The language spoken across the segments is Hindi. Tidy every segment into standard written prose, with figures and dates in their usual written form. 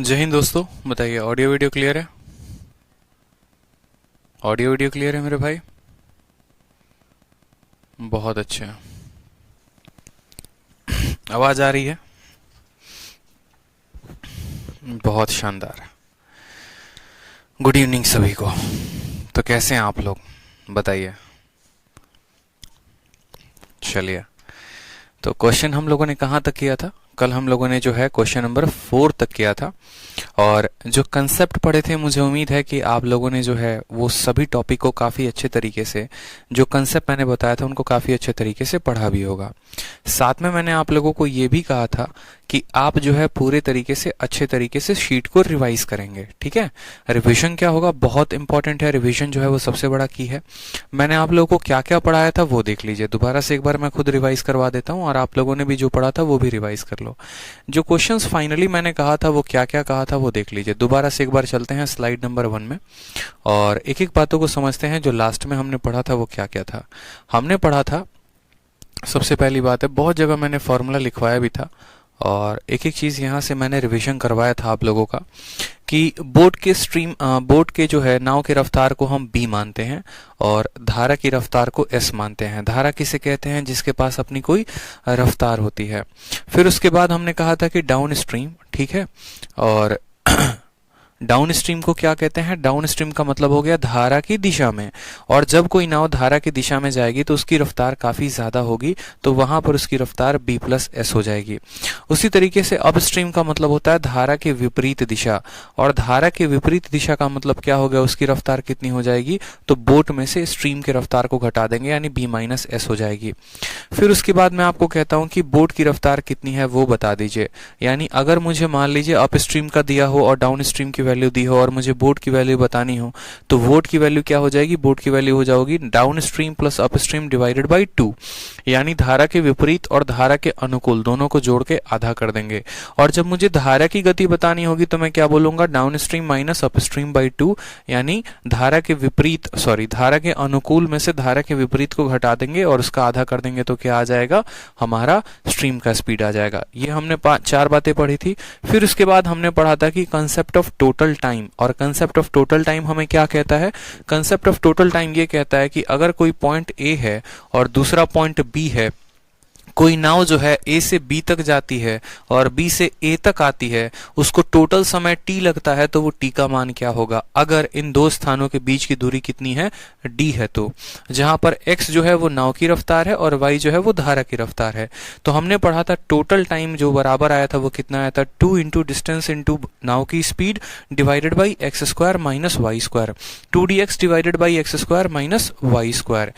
जय हिंद दोस्तों। बताइए, ऑडियो वीडियो क्लियर है? ऑडियो वीडियो क्लियर है मेरे भाई? बहुत अच्छे। आवाज आ रही है? बहुत शानदार। गुड इवनिंग सभी को। तो कैसे हैं आप लोग, बताइए। चलिए, तो क्वेश्चन हम लोगों ने कहाँ तक किया था? कल हम लोगों ने जो है क्वेश्चन नंबर 4 तक किया था, और जो कंसेप्ट पढ़े थे, मुझे उम्मीद है कि आप लोगों ने जो है वो सभी टॉपिक को काफ़ी अच्छे तरीके से, जो कंसेप्ट मैंने बताया था उनको काफ़ी अच्छे तरीके से पढ़ा भी होगा। साथ में मैंने आप लोगों को ये भी कहा था कि आप जो है पूरे तरीके से अच्छे तरीके से शीट को रिवाइज करेंगे। ठीक है, रिवीजन क्या होगा, बहुत इंपॉर्टेंट है। रिवीजन जो है वो सबसे बड़ा की है। मैंने आप लोगों को क्या क्या पढ़ाया था वो देख लीजिए। दोबारा से एक बार मैं खुद रिवाइज करवा देता हूँ, और आप लोगों ने भी जो पढ़ा था वो भी रिवाइज कर लो। जो क्वेश्चंस फाइनली मैंने कहा था वो क्या क्या कहा था वो देख लीजिए। दोबारा से एक बार चलते हैं स्लाइड नंबर 1 में, और एक एक बातों को समझते हैं। जो लास्ट में हमने पढ़ा था वो क्या क्या था। हमने पढ़ा था, सबसे पहली बात है, बहुत जगह मैंने फॉर्मूला लिखवाया भी था, और एक एक चीज यहाँ से मैंने रिवीजन करवाया था आप लोगों का, कि बोट के जो है नाव की रफ्तार को हम b मानते हैं, और धारा की रफ्तार को s मानते हैं। धारा किसे कहते हैं? जिसके पास अपनी कोई रफ्तार होती है। फिर उसके बाद हमने कहा था कि डाउन स्ट्रीम, ठीक है, और डाउन स्ट्रीम को क्या कहते हैं? डाउन स्ट्रीम का मतलब हो गया धारा की दिशा में, और जब कोई नाव धारा की दिशा में जाएगी तो उसकी रफ्तार काफी ज्यादा होगी, तो वहां पर उसकी रफ्तार b+s हो जाएगी। उसी तरीके से अप स्ट्रीम का मतलब होता है धारा के विपरीत दिशा, और धारा के विपरीत दिशा का मतलब क्या हो गया? उसकी रफ्तार कितनी हो जाएगी? तो बोट में से स्ट्रीम की रफ्तार को घटा देंगे, यानी b-s हो जाएगी। फिर उसके बाद मैं आपको कहता हूं कि बोट की रफ्तार कितनी है वो बता दीजिए। यानी अगर मुझे मान लीजिए अप स्ट्रीम का दिया हो और डाउन स्ट्रीम की वैल्यू दी हो, और मुझे बोट की वैल्यू बतानी हो, तो बोट की वैल्यू क्या हो जाएगी? बोट की वैल्यू हो जाएगी down stream plus up stream divided by 2, यानी धारा के विपरीत और धारा के अनुकूल दोनों को जोड़ के आधा कर देंगे। और जब मुझे धारा की गति बतानी होगी तो मैं क्या बोलूंगा? Down stream minus up stream by 2, यानी धारा के विपरीत, धारा के अनुकूल में से धारा के विपरीत को घटा देंगे और उसका आधा कर देंगे, तो क्या आ जाएगा? हमारा स्ट्रीम का स्पीड आ जाएगा। ये हमने 4 बातें पढ़ी थी। फिर उसके बाद हमने पढ़ा था कि कंसेप्ट ऑफ टोटल टाइम, और कंसेप्ट ऑफ टोटल टाइम हमें क्या कहता है? कंसेप्ट ऑफ टोटल टाइम ये कहता है कि अगर कोई पॉइंट ए है और दूसरा पॉइंट बी है, कोई नाव जो है ए से बी तक जाती है और बी से ए तक आती है, उसको टोटल समय टी लगता है, तो वो टी का मान क्या होगा? अगर इन दो स्थानों के बीच की दूरी कितनी है? डी है। तो जहां पर एक्स जो है वो नाव की रफ्तार है और वाई जो है वो धारा की रफ्तार है। तो हमने पढ़ा था टोटल टाइम जो बराबर आया था वो कितना आया था? 2 इंटू डिस्टेंस इंटू नाव की speed divided by x square minus y square, 2dx divided by x square minus y square.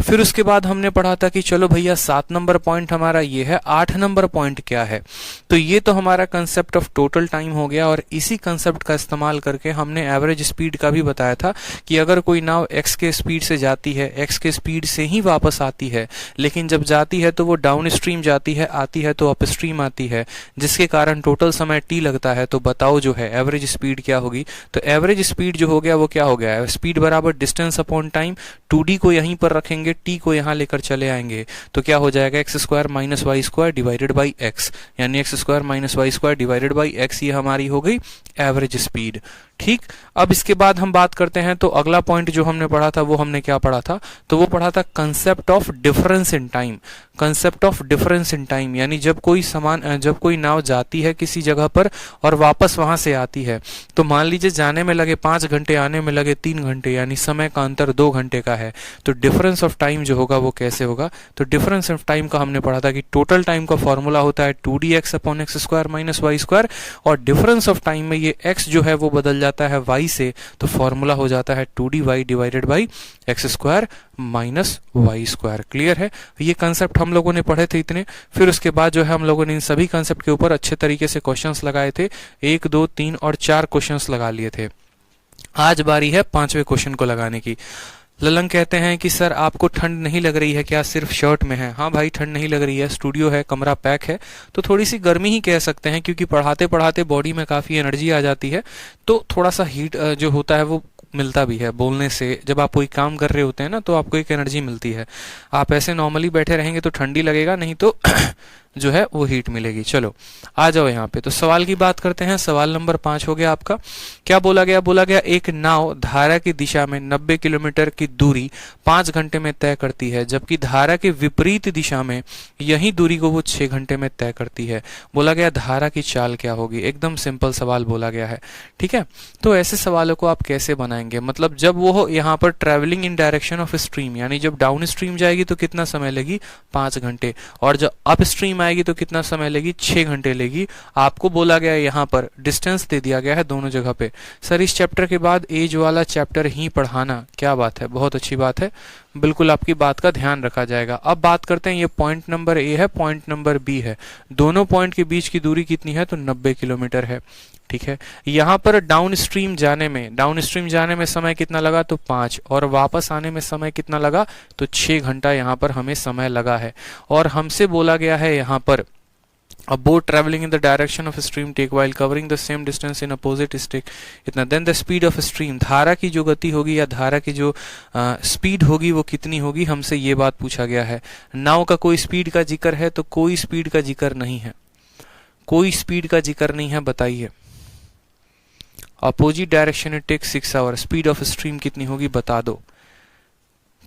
फिर उसके बाद हमने पढ़ा था कि चलो भैया 7 नंबर पॉइंट हमारा ये है, 8 नंबर पॉइंट क्या है? तो ये तो हमारा कंसेप्ट ऑफ टोटल टाइम हो गया, और इसी कंसेप्ट का इस्तेमाल करके हमने एवरेज स्पीड का भी बताया था कि अगर कोई नाव x के स्पीड से जाती है, x के स्पीड से ही वापस आती है, लेकिन जब जाती है तो वो डाउन स्ट्रीम जाती है, आती है तो अप स्ट्रीम आती है, जिसके कारण टोटल समय t लगता है, तो बताओ जो है एवरेज स्पीड क्या होगी? तो एवरेज स्पीड जो हो गया वो क्या हो गया? स्पीड बराबर डिस्टेंस अपॉन टाइम। 2d को यहीं पर रखेंगे, t को यहां लेकर चले आएंगे, तो क्या हो जाएगा? X square minus y square divided by x, यानी x square minus y square divided by x, ये हमारी हो गई एवरेज स्पीड। ठीक, अब इसके बाद हम बात करते हैं, तो अगला पॉइंट जो हमने पढ़ा था वो हमने क्या पढ़ा था? तो वो पढ़ा था concept of difference in time. Concept of difference in time, यानी जब कोई नाव जाती है किसी जगह पर और वापस वहां से आती है, तो मान लीजिए जाने में लगे 5 घंटे, आने में लगे 3 घंटे, यानी समय का अंतर 2 घंटे का है, तो डिफरेंस ऑफ टाइम जो होगा वो कैसे होगा? तो डिफरेंस ऑफ टाइम का हमने पढ़ा था कि टोटल टाइम का फॉर्मूला होता है 2dx upon x square minus y square, और डिफरेंस ऑफ टाइम में ये x जो है वो बदल जाता है y से, तो फॉर्मूला हो जाता है 2dy divided by x square minus y square. Clear है? ये कंसेप्ट हम लोगों ने पढ़े थे इतने। फिर उसके बाद जो है हम लोगों ने इन सभी कंसेप्ट के ऊपर अच्छे तरीके से क्वेश्चंस लगाए थे। 1, 2, 3 और 4 क्वेश्चंस लगा लिए थे। आज बारी है 5वें क्वेश्चन को लगाने की। ललंग कहते हैं कि सर आपको ठंड नहीं लग रही है क्या? सिर्फ शर्ट में है। हाँ भाई, ठंड नहीं लग रही है, स्टूडियो है, कमरा पैक है, तो थोड़ी सी गर्मी ही कह सकते हैं, क्योंकि पढ़ाते पढ़ाते बॉडी में काफी एनर्जी आ जाती है, तो थोड़ा सा हीट जो होता है वो मिलता भी है बोलने से। जब आप कोई काम कर रहे होते हैं ना, तो आपको एक एनर्जी मिलती है। आप ऐसे नॉर्मली बैठे रहेंगे तो ठंडी लगेगा, नहीं तो जो है वो हीट मिलेगी। चलो आ जाओ यहाँ पे, तो सवाल की बात करते हैं। सवाल नंबर 5 हो गया आपका। क्या बोला गया? बोला गया एक नाव धारा की दिशा में 90 किलोमीटर की दूरी 5 घंटे में तय करती है, जबकि धारा के विपरीत दिशा में यही दूरी को वो 6 घंटे में तय करती है। बोला गया धारा की चाल क्या होगी। एकदम सिंपल सवाल बोला गया है, ठीक है। तो ऐसे सवालों को आप कैसे बनाएंगे? मतलब जब वो यहाँ पर travelling in direction of stream, यानी जब डाउन स्ट्रीम जाएगी तो कितना समय लेगी? 5 घंटे। और जब अप स्ट्रीम आएगी तो कितना समय लेगी? 6 घंटे लेगी। आपको बोला गया है यहाँ पर डिस्टेंस दे दिया गया है दोनों जगह पे। सर इस चैप्टर के बाद एज वाला चैप्टर ही पढ़ाना, क्या बात है, बहुत अच्छी बात है, बिल्कुल आपकी बात का ध्यान रखा जाएगा। अब बात करते हैं, ये पॉइंट नंबर ए है, पॉइंट नंबर बी है। दोनों पॉइंट के बीच की दूरी कितनी है? तो 90 किलोमीटर है, ठीक है। यहाँ पर डाउन स्ट्रीम जाने में समय कितना लगा? तो 5, और वापस आने में समय कितना लगा? तो 6 घंटा यहाँ पर हमें समय लगा है। और हमसे बोला गया है यहाँ पर a boat traveling in the direction of a stream take while covering the same distance in opposite stick इतना, then the speed of a stream, धारा की जो गति होगी या धारा की जो स्पीड होगी वो कितनी होगी, हमसे ये बात पूछा गया है। नाव का कोई स्पीड का जिक्र है? तो कोई स्पीड का जिक्र नहीं है, कोई स्पीड का जिक्र नहीं है। बताइए, opposite direction it take 6 hour, speed of stream कितनी होगी बता दो,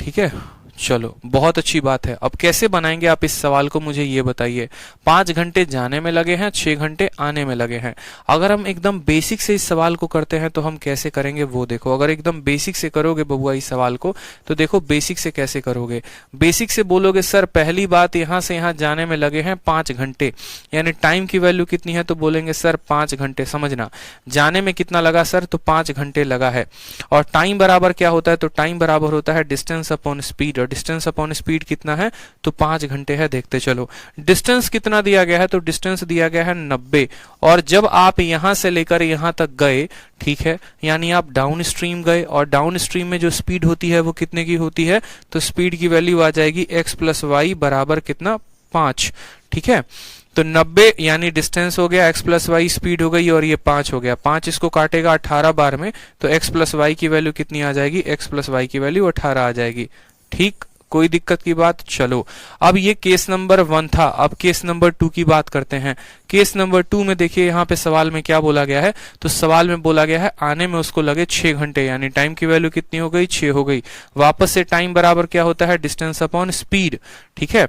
ठीक है। चलो बहुत अच्छी बात है। अब कैसे बनाएंगे आप इस सवाल को, मुझे ये बताइए। 5 घंटे जाने में लगे हैं, 6 घंटे आने में लगे हैं। अगर हम एकदम बेसिक से इस सवाल को करते हैं तो हम कैसे करेंगे वो देखो। अगर एकदम बेसिक से करोगे बबुआ इस सवाल को, तो देखो बेसिक से कैसे करोगे। बेसिक से बोलोगे सर पहली बात यहां से यहां जाने में लगे हैं 5 घंटे, यानी टाइम की वैल्यू कितनी है? तो बोलेंगे सर 5 घंटे। समझना, जाने में कितना लगा सर? तो 5 घंटे लगा है। और टाइम बराबर क्या होता है? तो टाइम बराबर होता है डिस्टेंस अपॉन स्पीड, और डिस्टेंस अपॉन स्पीड कितना है? तो 5 घंटे है। देखते चलो, डिस्टेंस कितना दिया गया है? तो डिस्टेंस दिया गया है 90। और जब आप यहां से लेकर यहां तक गए, ठीक है, यानी आप डाउन स्ट्रीम गए, और डाउन स्ट्रीम में जो स्पीड होती है वो कितने की होती है? तो स्पीड की वैल्यू आ जाएगी x प्लस वाई बराबर कितना? 5, ठीक है। तो 90 यानी डिस्टेंस हो गया, x प्लस वाई स्पीड हो गई, और ये 5 हो गया। 5 इसको काटेगा 18 बार में, तो x प्लस वाई की वैल्यू कितनी आ जाएगी? x प्लस वाई की वैल्यू 18 आ जाएगी, ठीक। कोई दिक्कत की बात? चलो अब ये केस नंबर 1 था। अब केस नंबर 2 की बात करते हैं। केस नंबर 2 में देखिए यहाँ पे सवाल में क्या बोला गया है? तो सवाल में बोला गया है आने में उसको लगे 6 घंटे, यानी टाइम की वैल्यू कितनी हो गई? 6 हो गई। वापस से टाइम बराबर क्या होता है? डिस्टेंस अपॉन स्पीड, ठीक है,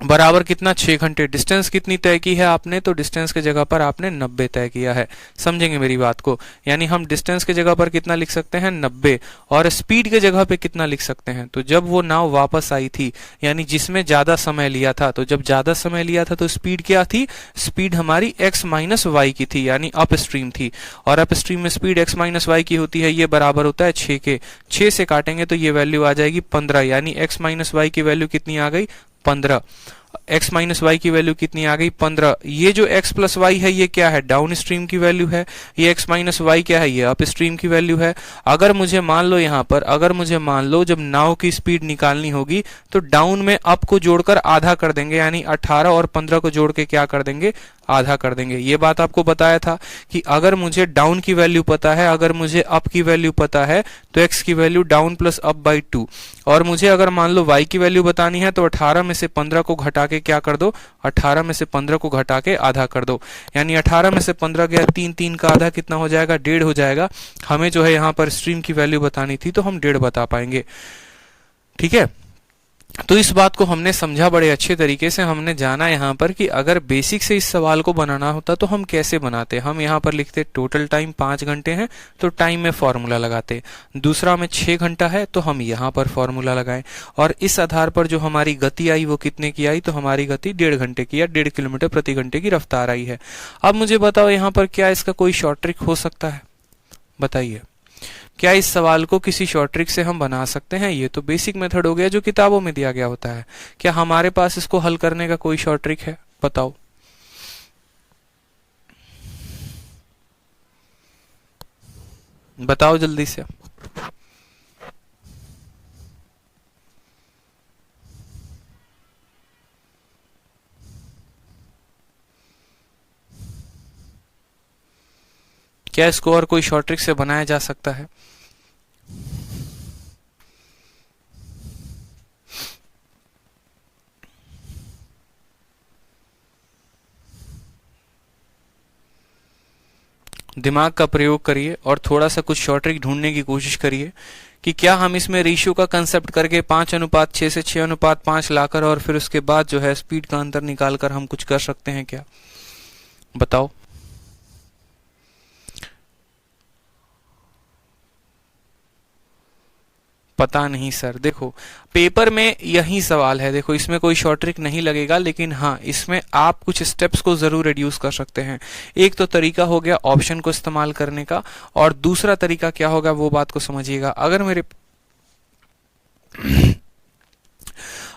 बराबर कितना? 6 घंटे। डिस्टेंस कितनी तय की है आपने? तो डिस्टेंस के जगह पर आपने 90 तय किया है। समझेंगे मेरी बात को, यानी हम डिस्टेंस के जगह पर कितना लिख सकते हैं? 90। और स्पीड के जगह पे कितना लिख सकते हैं? तो जब वो नाव वापस आई थी, यानी जिसमें ज्यादा समय लिया था, तो जब ज्यादा समय लिया था तो स्पीड क्या थी? स्पीड हमारी x माइनस वाई की थी, यानी अप स्ट्रीम थी। और अप स्ट्रीम में स्पीड x माइनस वाई की होती है, ये बराबर होता है 6 के। 6 से काटेंगे तो ये वैल्यू आ जाएगी 15, यानी x माइनस वाई की वैल्यू कितनी आ गई? 15। x माइनस वाई की वैल्यू कितनी आ गई? 15। ये जो x प्लस वाई है ये क्या है? डाउन स्ट्रीम की वैल्यू है। ये x माइनस वाई क्या है? ये अप स्ट्रीम की वैल्यू है। अगर मुझे मान लो यहाँ पर, अगर मुझे मान लो जब नाव की स्पीड निकालनी होगी तो डाउन में अप को जोड़कर आधा कर देंगे, यानी 18 और 15 को जोड़ के क्या कर देंगे? आधा कर देंगे। ये बात आपको बताया था कि अगर मुझे डाउन की वैल्यू पता है, अगर मुझे अप की वैल्यू पता है, तो x की value down plus up by 2, और मुझे अगर मान लो y की वैल्यू बतानी है तो 18 में से 15 को घटा के क्या कर दो? 18 में से 15 को घटा के आधा कर दो, यानी 18 में से 15 गया 3, 3 का आधा कितना हो जाएगा? 1.5 हो जाएगा। हमें जो है यहाँ पर स्ट्रीम की वैल्यू बतानी थी तो हम 1.5 बता पाएंगे, ठीक है। तो इस बात को हमने समझा बड़े अच्छे तरीके से। हमने जाना यहाँ पर कि अगर बेसिक से इस सवाल को बनाना होता तो हम कैसे बनाते। हम यहाँ पर लिखते टोटल टाइम 5 घंटे है तो टाइम में फॉर्मूला लगाते, दूसरा में 6 घंटा है तो हम यहाँ पर फॉर्मूला लगाएं, और इस आधार पर जो हमारी गति आई वो कितने की आई? तो हमारी गति 1.5 घंटे की या 1.5 किलोमीटर प्रति घंटे की रफ्तार आई है। अब मुझे बताओ यहाँ पर क्या इसका कोई शॉर्ट ट्रिक हो सकता है? बताइए, क्या इस सवाल को किसी शॉर्ट ट्रिक से हम बना सकते हैं? ये तो बेसिक मेथड हो गया जो किताबों में दिया गया होता है। क्या हमारे पास इसको हल करने का कोई शॉर्ट ट्रिक है? बताओ। बताओ जल्दी से। क्या इसको और कोई शॉर्ट ट्रिक से बनाया जा सकता है? दिमाग का प्रयोग करिए और थोड़ा सा कुछ शॉर्ट ट्रिक ढूंढने की कोशिश करिए कि क्या हम इसमें रेशियो का कंसेप्ट करके 5:6 से 6:5 लाकर और फिर उसके बाद जो है स्पीड का अंतर निकालकर हम कुछ कर सकते हैं क्या? बताओ। पता नहीं सर। देखो पेपर में यही सवाल है, देखो इसमें कोई शॉर्ट ट्रिक नहीं लगेगा, लेकिन हाँ इसमें आप कुछ स्टेप्स को जरूर रिड्यूस कर सकते हैं। एक तो तरीका हो गया ऑप्शन को इस्तेमाल करने का, और दूसरा तरीका क्या होगा वो बात को समझिएगा।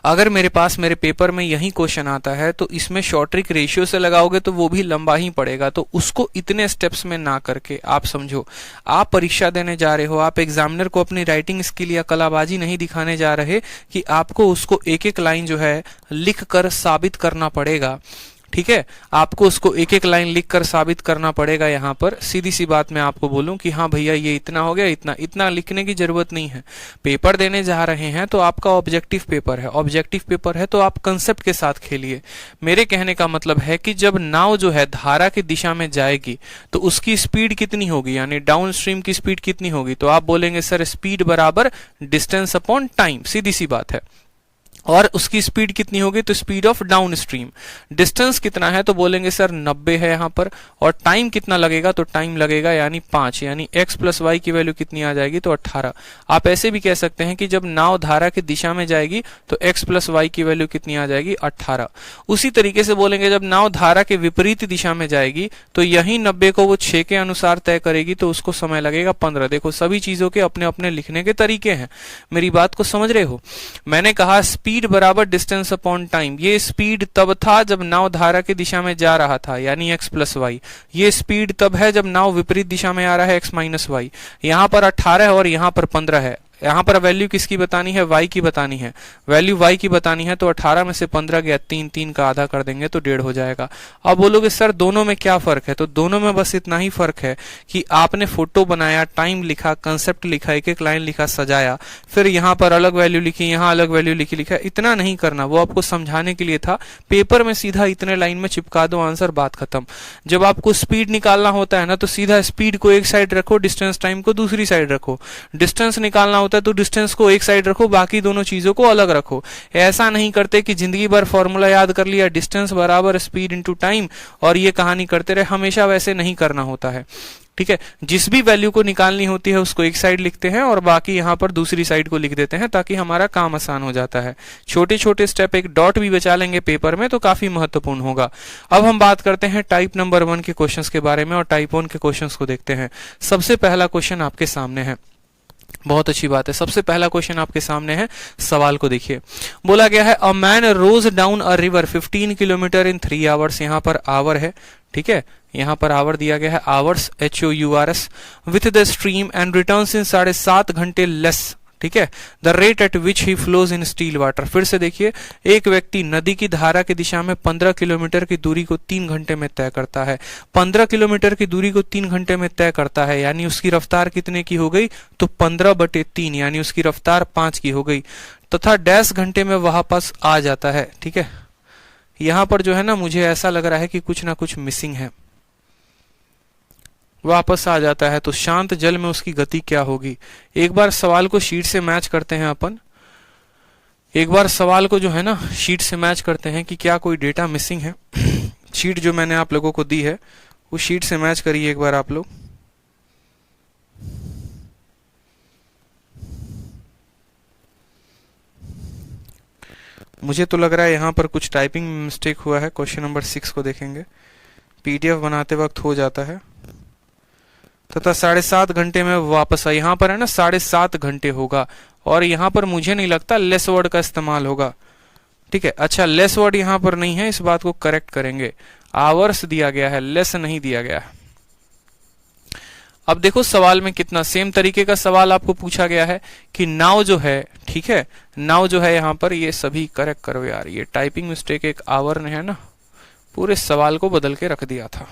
अगर मेरे पास मेरे पेपर में यही क्वेश्चन आता है तो इसमें शॉर्ट ट्रिक रेशियो से लगाओगे तो वो भी लंबा ही पड़ेगा, तो उसको इतने स्टेप्स में ना करके आप समझो आप परीक्षा देने जा रहे हो, आप एग्जामिनर को अपनी राइटिंग स्किल या कलाबाजी नहीं दिखाने जा रहे कि आपको उसको एक एक लाइन जो है लिख कर साबित करना पड़ेगा। ठीक है, आपको उसको एक एक लाइन लिखकर साबित करना पड़ेगा। यहाँ पर सीधी सी बात मैं आपको बोलूं कि हाँ भैया ये इतना हो गया, इतना इतना लिखने की जरूरत नहीं है। पेपर देने जा रहे हैं तो आपका ऑब्जेक्टिव पेपर है, ऑब्जेक्टिव पेपर है तो आप कंसेप्ट के साथ खेलिए। मेरे कहने का मतलब है कि जब नाव जो है धारा की दिशा में जाएगी तो उसकी स्पीड कितनी होगी, यानी डाउन स्ट्रीम की स्पीड कितनी होगी, तो आप बोलेंगे सर स्पीड बराबर डिस्टेंस अपॉन टाइम, सीधी सी बात है। और उसकी स्पीड कितनी होगी, तो speed of down stream. Distance कितना है तो बोलेंगे सर 90 है यहाँ पर, और टाइम कितना लगेगा, तो टाइम लगेगा यानी 5, यानी x प्लस वाई की वैल्यू कितनी आ जाएगी, तो 18। आप ऐसे भी कह सकते हैं कि जब नाव धारा की दिशा में जाएगी तो x प्लस वाई की वैल्यू कितनी आ जाएगी, 18। उसी तरीके से बोलेंगे जब नाव धारा के विपरीत दिशा में जाएगी तो यही 90 को वो 6 के अनुसार तय करेगी तो उसको समय लगेगा 15। देखो सभी चीजों के अपने अपने लिखने के तरीके हैं, मेरी बात को समझ रहे हो। मैंने कहा स्पीड बराबर डिस्टेंस अपॉन टाइम, ये स्पीड तब था जब नाव धारा की दिशा में जा रहा था यानी x प्लस वाई। ये स्पीड तब है जब नाव विपरीत दिशा में आ रहा है x माइनस वाई। यहाँ पर 18 और यहाँ पर 15 है। यहाँ पर वैल्यू किसकी बतानी है, y की बतानी है, वैल्यू y की बतानी है, तो 18 में से 15 गया 3, 3 का आधा कर देंगे तो 1.5 हो जाएगा। अब बोलोगे सर दोनों में क्या फर्क है, तो दोनों में बस इतना ही फर्क है कि आपने फोटो बनाया, टाइम लिखा, कंसेप्ट लिखा, एक एक लाइन लिखा, सजाया, फिर यहाँ पर अलग वैल्यू लिखी, यहाँ अलग वैल्यू लिखी, लिखा, इतना नहीं करना, वो आपको समझाने के लिए था। पेपर में सीधा इतने लाइन में चिपका दो आंसर, बात खत्म। जब आपको स्पीड निकालना होता है ना तो सीधा स्पीड को एक साइड रखो, डिस्टेंस टाइम को दूसरी साइड रखो। डिस्टेंस निकालना होता है तो डिस्टेंस को एक साइड रखो, बाकी दोनों चीजों को अलग रखो। ऐसा नहीं करते कि जिंदगी भर फॉर्मूला याद कर लिया डिस्टेंस बराबर स्पीड इनटू टाइम और ये कहानी करते रहे, हमेशा वैसे नहीं करना होता है। ठीक है, जिस भी वैल्यू को निकालनी होती है उसको एक साइड लिखते हैं और बाकी यहाँ पर दूसरी साइड को लिख देते हैं ताकि हमारा काम आसान हो जाता है। छोटे छोटे स्टेप, एक डॉट भी बचा लेंगे पेपर में तो काफी महत्वपूर्ण होगा। अब हम बात करते हैं टाइप नंबर 1 के क्वेश्चंस के बारे में और टाइप 1 के क्वेश्चंस को देखते हैं। सबसे पहला क्वेश्चन आपके सामने है, बहुत अच्छी बात है। सबसे पहला क्वेश्चन आपके सामने है, सवाल को देखिए। बोला गया है a man rows down a river 15 kilometre in 3 hours. यहाँ पर आवर है, ठीक है, यहाँ पर आवर दिया गया है, hours HOURS, with the stream and returns in 7.5 घंटे लेस। ठीक है, the rate at which he flows in still water. फिर से देखिए, एक व्यक्ति नदी की धारा की दिशा में 15 किलोमीटर की दूरी को 3 घंटे में तय करता है। 15 किलोमीटर की दूरी को 3 घंटे में तय करता है यानी उसकी रफ्तार कितने की हो गई, तो 15/3 यानी उसकी रफ्तार 5 की हो गई, तथा डैश घंटे में वापस आ जाता है। ठीक है, यहां पर जो है ना मुझे ऐसा लग रहा है कि कुछ ना कुछ मिसिंग है। वापस आ जाता है तो शांत जल में उसकी गति क्या होगी। एक बार सवाल को शीट से मैच करते हैं अपन, एक बार सवाल को जो है ना शीट से मैच करते हैं कि क्या कोई डेटा मिसिंग है। शीट जो मैंने आप लोगों को दी है वो शीट से मैच करिए एक बार आप लोग। मुझे तो लग रहा है यहां पर कुछ टाइपिंग मिस्टेक हुआ है। क्वेश्चन नंबर 6 को देखेंगे, PDF बनाते वक्त हो जाता है, तथा 7.5 घंटे में वापस आए। यहाँ पर है ना 7.5 घंटे होगा और यहाँ पर मुझे नहीं लगता लेस वर्ड का इस्तेमाल होगा। ठीक है, अच्छा लेस वर्ड यहाँ पर नहीं है, इस बात को करेक्ट करेंगे। आवर्स दिया गया है, लेस नहीं दिया गया है। अब देखो सवाल में कितना सेम तरीके का सवाल आपको पूछा गया है कि नाव जो है, ठीक है, नाव जो है यहाँ पर, ये सभी करेक्ट करो यार, ये टाइपिंग मिस्टेक एक आवर ने है ना पूरे सवाल को बदल के रख दिया था।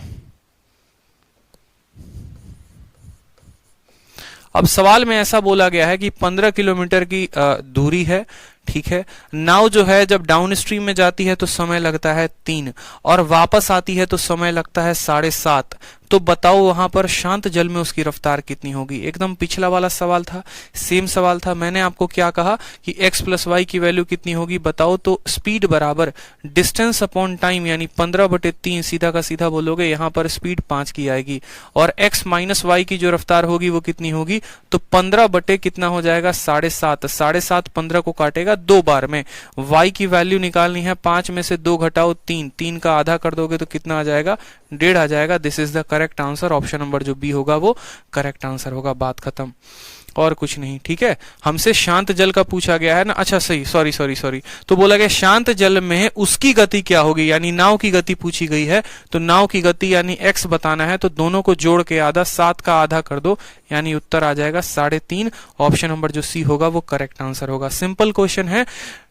अब सवाल में ऐसा बोला गया है कि 15 किलोमीटर की दूरी है, ठीक है। नाव जो है जब डाउन स्ट्रीम में जाती है तो समय लगता है 3 और वापस आती है तो समय लगता है 7.5। तो बताओ वहां पर शांत जल में उसकी रफ्तार कितनी होगी। एकदम पिछला वाला सवाल था, सेम सवाल था। मैंने आपको क्या कहा कि x प्लस वाई की वैल्यू कितनी होगी बताओ। तो स्पीड बराबर डिस्टेंस अपॉन टाइम यानी 15/3, सीधा का सीधा बोलोगे, यहां पर स्पीड 5 की आएगी। और x माइनस वाई की जो रफ्तार होगी वो कितनी होगी, तो 15 बटे कितना हो जाएगा 7.5। 7.5 15 को काटेगा 2 बार में। y की वैल्यू निकालनी है, 5 में से 2 घटाओ 3, 3 का आधा कर दोगे तो कितना आ जाएगा, 1.5 आ जाएगा। This is the correct answer. Option number जो बी होगा वो करेक्ट आंसर होगा। बात खत्म, और कुछ नहीं। ठीक है, हमसे शांत जल का पूछा गया है ना। अच्छा सही, सॉरी। तो बोला गया शांत जल में उसकी गति क्या होगी, यानी नाव की गति पूछी गई है। तो नाव की गति यानी x बताना है, तो दोनों को जोड़ के आधा, 7 का आधा कर दो, यानी उत्तर आ जाएगा 3.5। ऑप्शन नंबर जो सी होगा वो करेक्ट आंसर होगा। सिंपल क्वेश्चन है।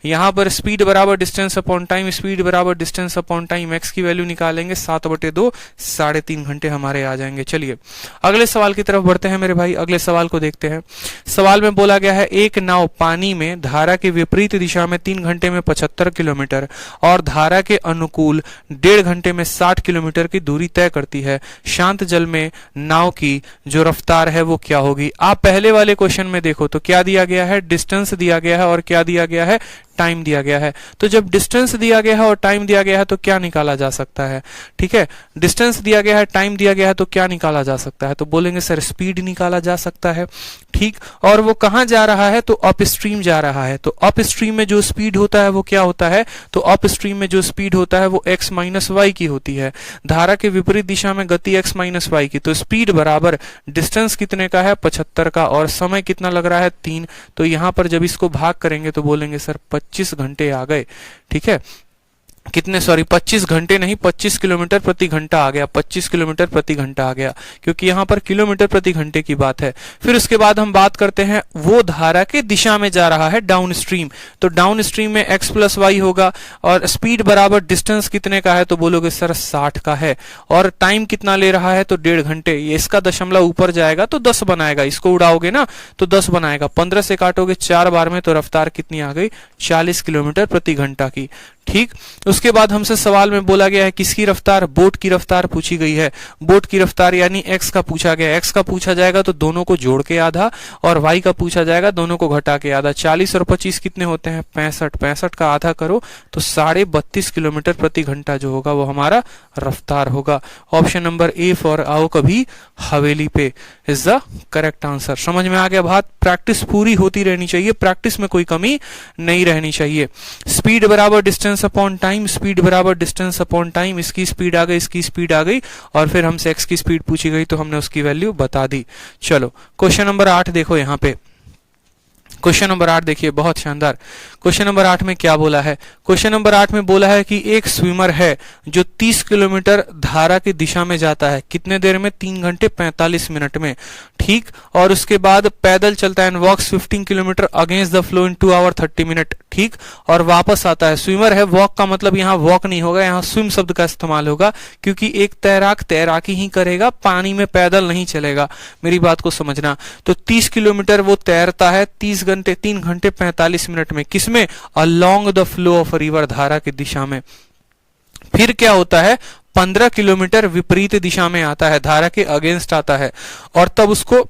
यहां पर स्पीड बराबर डिस्टेंस अपॉन टाइम, स्पीड बराबर डिस्टेंस अपॉन टाइम, x की वैल्यू निकालेंगे 7/2, 3.5 घंटे हमारे आ जाएंगे। चलिए अगले सवाल की तरफ बढ़ते हैं मेरे भाई। अगले सवाल को देखते हैं। सवाल में बोला गया है एक नाव पानी में धारा के विपरीत दिशा में 3 घंटे में 75 किलोमीटर और धारा के अनुकूल 1.5 घंटे में 60 किलोमीटर की दूरी तय करती है। शांत जल में नाव की जो रफ्तार है वो क्या होगी। आप पहले वाले क्वेश्चन में देखो तो क्या दिया गया है, डिस्टेंस दिया गया है और क्या दिया गया है, टाइम दिया गया है। तो जब डिस्टेंस दिया गया है और टाइम दिया गया है तो क्या निकाला जा सकता है। ठीक है, डिस्टेंस दिया गया है, टाइम दिया गया है, तो क्या निकाला जा सकता है, तो बोलेंगे सर स्पीड निकाला जा सकता है। ठीक, और वो कहां जा रहा है, तो अप स्ट्रीम जा रहा है। तो अप स्ट्रीम में जो स्पीड होता है वो क्या होता है, तो अप स्ट्रीम में जो स्पीड होता है वो x माइनस वाई की होती है। धारा के विपरीत दिशा में गति x माइनस वाई की, तो स्पीड बराबर डिस्टेंस कितने का है, 75 का, और समय कितना लग रहा है 3। तो यहां पर जब इसको भाग करेंगे तो बोलेंगे सर 25 घंटे आ गए। ठीक है, कितने, सॉरी 25 घंटे नहीं, 25 किलोमीटर प्रति घंटा आ गया, 25 किलोमीटर प्रति घंटा आ गया, क्योंकि यहां पर किलोमीटर प्रति घंटे की बात है। फिर उसके बाद हम बात करते हैं वो धारा के दिशा में जा रहा है डाउन स्ट्रीम। तो डाउन स्ट्रीम में x प्लस वाई होगा और स्पीड बराबर डिस्टेंस कितने का है, तो बोलोगे सर 60 का है, और टाइम कितना ले रहा है, तो 1.5 घंटे। ये इसका दशमलव ऊपर जाएगा तो 10 बनाएगा, इसको उड़ाओगे ना तो 10 बनाएगा, 15 से काटोगे 4 बार में, तो रफ्तार कितनी आ गई, 40 किलोमीटर प्रति घंटा की। ठीक, उसके बाद हमसे सवाल में बोला गया है किसकी रफ्तार, बोट की रफ्तार पूछी गई है। बोट की रफ्तार यानी x का पूछा गया, x का पूछा जाएगा तो दोनों को जोड़ के आधा, और y का पूछा जाएगा दोनों को घटा के आधा। 40 और 25 कितने होते हैं, 65, 65 का आधा करो तो 32.5 किलोमीटर प्रति घंटा जो होगा वो हमारा रफ्तार होगा। ऑप्शन नंबर ए फॉर आओ कभी हवेली पे इज द करेक्ट आंसर। समझ में आ गया बात। प्रैक्टिस पूरी होती रहनी चाहिए, प्रैक्टिस में कोई कमी नहीं रहनी चाहिए। स्पीड बराबर डिस्टेंस अपॉन टाइम, स्पीड बराबर डिस्टेंस अपॉन टाइम, इसकी स्पीड आ गई, इसकी स्पीड आ गई, और फिर हमसे x की स्पीड पूछी गई तो हमने उसकी वैल्यू बता दी। चलो क्वेश्चन नंबर 8 देखो। यहाँ पे क्वेश्चन नंबर 8 देखिए, बहुत शानदार। क्वेश्चन नंबर 8 में क्या बोला है, क्वेश्चन नंबर 8 में बोला है कि एक स्विमर है जो 30 किलोमीटर धारा की दिशा में जाता है, कितने देर में, 3 घंटे 45 मिनट में। ठीक, और उसके बाद पैदल चलता है and walks 15 kilometre against the flow in 2 hour 30 minute. ठीक, और वापस आता है। स्विमर है, वॉक का मतलब यहाँ वॉक नहीं होगा, यहाँ स्विम शब्द का इस्तेमाल होगा, क्योंकि एक तैराक तैराकी ही करेगा, पानी में पैदल नहीं चलेगा। मेरी बात को समझना। तो 30 किलोमीटर वो तैरता है 3 घंटे 45 मिनट में, किसमें, along the flow of river, धारा की दिशा में। फिर क्या होता है, 15 किलोमीटर विपरीत दिशा में आता है, धारा के अगेंस्ट आता है, और तब उसको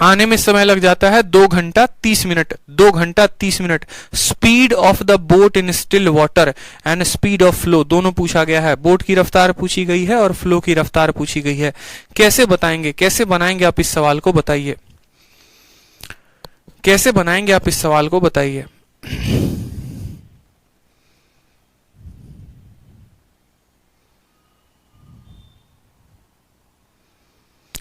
आने में समय लग जाता है 2 घंटा 30 मिनट, 2 घंटा 30 minute. Speed of the boat in still water and speed of flow दोनों पूछा गया है। बोट की रफ्तार पूछी गई है और फ्लो की रफ्तार पूछी गई है। कैसे बताएंगे, कैसे बनाएंगे आप इस सवाल को, बताइए कैसे बनाएंगे आप इस सवाल को, बताइए।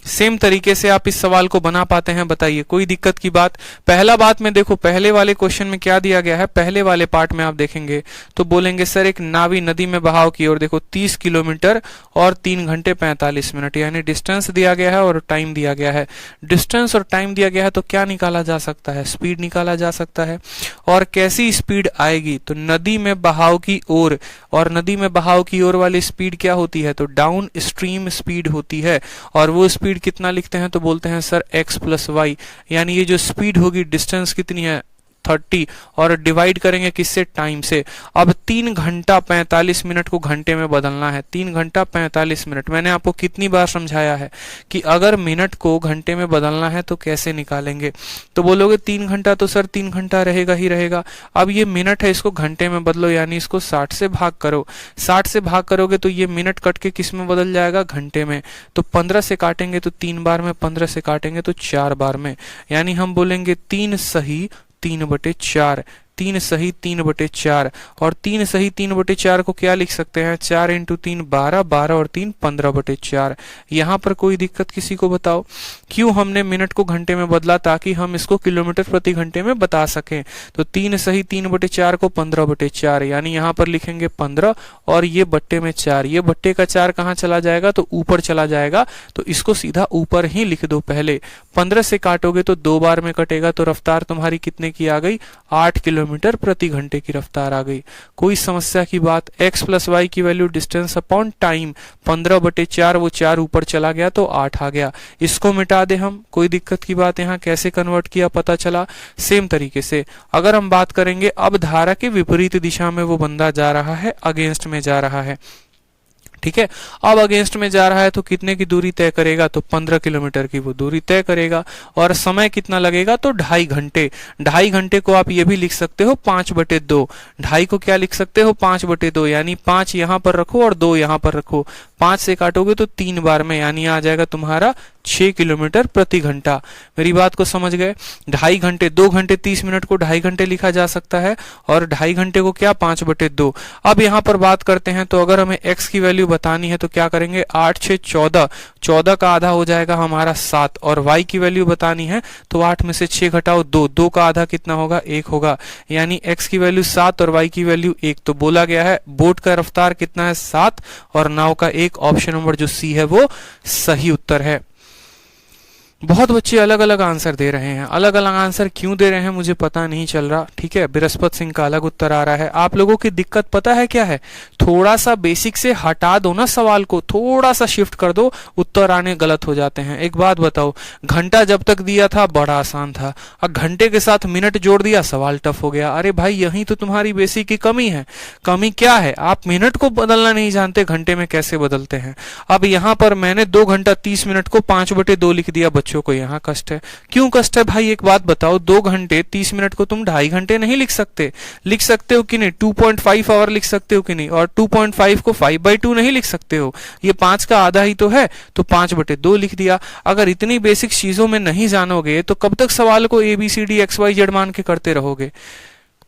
सेम तरीके से आप इस सवाल को बना पाते हैं, बताइए, कोई दिक्कत की बात। पहला बात में देखो, पहले वाले क्वेश्चन में क्या दिया गया है, पहले वाले पार्ट में आप देखेंगे तो बोलेंगे सर एक नावी नदी में बहाव की ओर, देखो 30 किलोमीटर और 3 घंटे 45 मिनट, यानी डिस्टेंस दिया गया है और टाइम दिया गया है। डिस्टेंस और टाइम दिया गया है तो क्या निकाला जा सकता है, स्पीड निकाला जा सकता है। और कैसी स्पीड आएगी, तो नदी में बहाव की ओर, और नदी में बहाव की ओर वाली स्पीड क्या होती है, तो डाउन स्ट्रीम स्पीड होती है। और वो स्पीड कितना लिखते हैं, तो बोलते हैं सर x प्लस वाई, यानी ये जो स्पीड होगी, डिस्टेंस कितनी है, 30 और डिवाइड करेंगे किससे, टाइम से। अब 3 घंटा 45 मिनट को घंटे में बदलना है, 3 घंटा 45 मिनट। मैंने आपको कितनी बार समझाया है कि अगर मिनट को घंटे में बदलना है तो कैसे निकालेंगे। तो बोलोगे 3 घंटा तो सर 3 घंटा रहेगा ही रहेगा। अब ये मिनट है, इसको घंटे में बदलो, यानी इसको 60 से भाग करो। 60 से भाग करोगे तो ये मिनट कट के किस में बदल जाएगा, घंटे में। तो 15 से काटेंगे तो 3 बार में, 15 से काटेंगे तो 4 बार में, यानी हम बोलेंगे 3 सही 3/4, 3 सही 3/4। और 3 सही 3/4 को क्या लिख सकते हैं, 4 × 3 12, 12 और 3 15/4। यहाँ पर कोई दिक्कत किसी को बताओ, क्यों हमने मिनट को घंटे में बदला, ताकि हम इसको किलोमीटर प्रति घंटे में बता सकें। तो 3 सही 3/4 को 15/4, यानी यहाँ पर लिखेंगे 15 और ये बट्टे में 4, ये बट्टे का 4 कहाँ चला जाएगा, तो ऊपर चला जाएगा, तो इसको सीधा ऊपर ही लिख दो पहले। 15 से काटोगे तो 2 बार में कटेगा, तो रफ्तार तुम्हारी कितने की आ गई, 8 किलोमीटर प्रति घंटे की रफ्तार आ गई। कोई समस्या की बात। x + y की वैल्यू डिस्टेंस अपॉन टाइम, 15/4, वो 4 ऊपर चला गया तो 8 आ गया। इसको मिटा दे हम, कोई दिक्कत की बात। यहाँ कैसे कन्वर्ट किया पता चला। सेम तरीके से अगर हम बात करेंगे, अब धारा के विपरीत दिशा में वो बंदा जा रहा है, अगेंस्ट में जा रहा है, ठीक है। अब अगेंस्ट में जा रहा है तो कितने की दूरी तय करेगा, तो 15 किलोमीटर की वो दूरी तय करेगा। और समय कितना लगेगा, तो 2.5 घंटे। 2.5 घंटे को आप ये भी लिख सकते हो 5/2। 2.5 को क्या लिख सकते हो, 5/2, यानी 5 यहाँ पर रखो और 2 यहाँ पर रखो। 5 से काटोगे तो 3 बार में, यानी आ जाएगा तुम्हारा 6 किलोमीटर प्रति घंटा। मेरी बात को समझ गए। 2.5 घंटे, 2 घंटे 30 मिनट को 2.5 घंटे लिखा जा सकता है, और 2.5 घंटे को क्या, 5/2। अब यहाँ पर बात करते हैं, तो अगर हमें x की वैल्यू बतानी है तो क्या करेंगे, 8 6 14, 14 का आधा हो जाएगा हमारा 7। और y की वैल्यू बतानी है तो 8 में से 6 घटाओ 2, 2 का आधा कितना होगा, 1 होगा, यानी x की वैल्यू 7 और y की वैल्यू 1। तो बोला गया है बोट का रफ्तार कितना है, 7, और नाव का 1। ऑप्शन नंबर जो सी है वो सही उत्तर है। बहुत बच्चे अलग अलग आंसर दे रहे हैं, अलग अलग आंसर क्यों दे रहे हैं मुझे पता नहीं चल रहा, ठीक है। बृहस्पति सिंह का अलग उत्तर आ रहा है। आप लोगों की दिक्कत पता है क्या है, थोड़ा सा बेसिक से हटा दो ना, सवाल को थोड़ा सा शिफ्ट कर दो, उत्तर आने गलत हो जाते हैं। एक बात बताओ, घंटा जब तक दिया था बड़ा आसान था, अब घंटे के साथ मिनट जोड़ दिया, सवाल टफ हो गया। अरे भाई यही तो तुम्हारी बेसिक की कमी है। कमी क्या है, आप मिनट को बदलना नहीं जानते, घंटे में कैसे बदलते हैं। अब यहाँ पर मैंने 2 घंटा 30 मिनट को 5/2 लिख दिया, बच्चों को यहाँ कष्ट है। क्यों कष्ट है भाई, एक बात बताओ, 2 घंटे 30 मिनट को तुम 2.5 घंटे नहीं लिख सकते, लिख सकते हो कि नहीं, 2.5 आवर लिख सकते हो कि नहीं, और 2.5 को 5/2 नहीं लिख सकते हो, ये 5 का आधा ही तो है, तो 5/2 लिख दिया। अगर इतनी बेसिक चीजों में नहीं जानोगे तो कब तक सवाल को ABCD XYZ मान के करते रहोगे,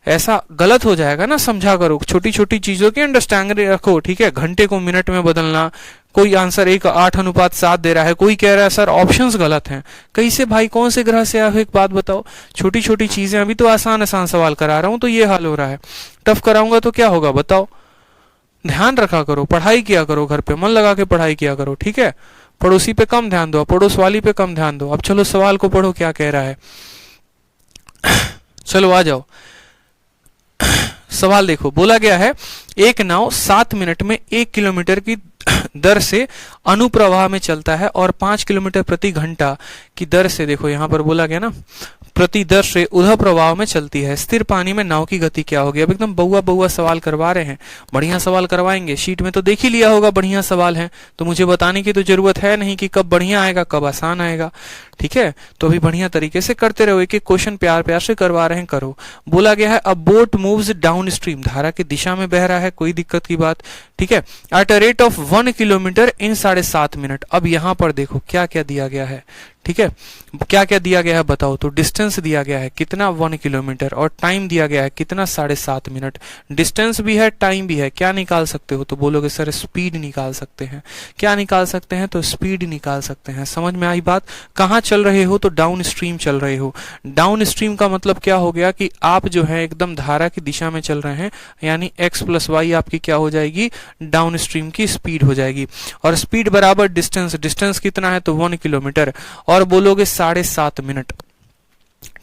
ऐसा गलत हो जाएगा ना। समझा करो, छोटी छोटी चीजों की अंडरस्टैंडिंग रखो, ठीक है। घंटे को मिनट में बदलना, कोई आंसर 8:7 दे रहा है, कोई कह रहा है सर ऑप्शंस गलत हैं। कैसे भाई, कौन से ग्रह से आए, एक बात बताओ। छोटी छोटी चीजें, अभी तो आसान आसान सवाल करा रहा हूं तो ये हाल हो रहा है, टफ कराऊंगा तो क्या होगा बताओ। ध्यान रखा करो, पढ़ाई किया करो, घर पे मन लगा के पढ़ाई किया करो, ठीक है। पड़ोसी पे कम ध्यान दो, पड़ोस वाली पे कम ध्यान दो। अब चलो सवाल को पढ़ो क्या कह रहा है। चलो आ जाओ, सवाल देखो। बोला गया है एक नाव 7 मिनट में 1 किलोमीटर की दर से अनुप्रवाह में चलता है और 5 किलोमीटर प्रति घंटा की दर से, देखो यहां पर बोला गया ना, प्रति दर से उधर प्रवाह में चलती है। स्थिर पानी में नाव की गति क्या होगी। अब एकदम बउआ बउआ सवाल करवा रहे हैं, बढ़िया सवाल करवाएंगे। शीट में तो देख ही लिया होगा बढ़िया सवाल है, तो मुझे बताने की तो जरूरत है नहीं कि कब बढ़िया आएगा कब आसान आएगा, ठीक है। तो अभी बढ़िया तरीके से करते रहो, एक एक क्वेश्चन प्यार प्यार से करवा रहे हैं, करो। बोला गया है अ बोट मूव्स डाउन स्ट्रीम, धारा की दिशा में बह रहा है, कोई दिक्कत की बात, ठीक है। At a rate of 1 kilometre in 7.5 minute. अब यहां पर देखो क्या क्या दिया गया है, ठीक है। क्या क्या दिया गया है बताओ। तो डिस्टेंस दिया गया है कितना, 1 किलोमीटर, और टाइम दिया गया है कितना, 7.5 मिनट। डिस्टेंस भी है, टाइम भी है, क्या निकाल सकते हो। तो बोलोगे सर स्पीड निकाल सकते हैं। क्या निकाल सकते हैं, तो स्पीड निकाल सकते हैं। समझ में आई बात। कहाँ चल रहे हो, तो डाउन स्ट्रीम चल रहे हो। डाउन स्ट्रीम का मतलब क्या हो गया कि आप जो है एकदम धारा की दिशा में चल रहे हैं, यानी x + y आपकी क्या हो जाएगी, डाउन स्ट्रीम की स्पीड हो जाएगी। और स्पीड बराबर डिस्टेंस, डिस्टेंस कितना है, तो 1 किलोमीटर, और बोलोगे 7.5 मिनट,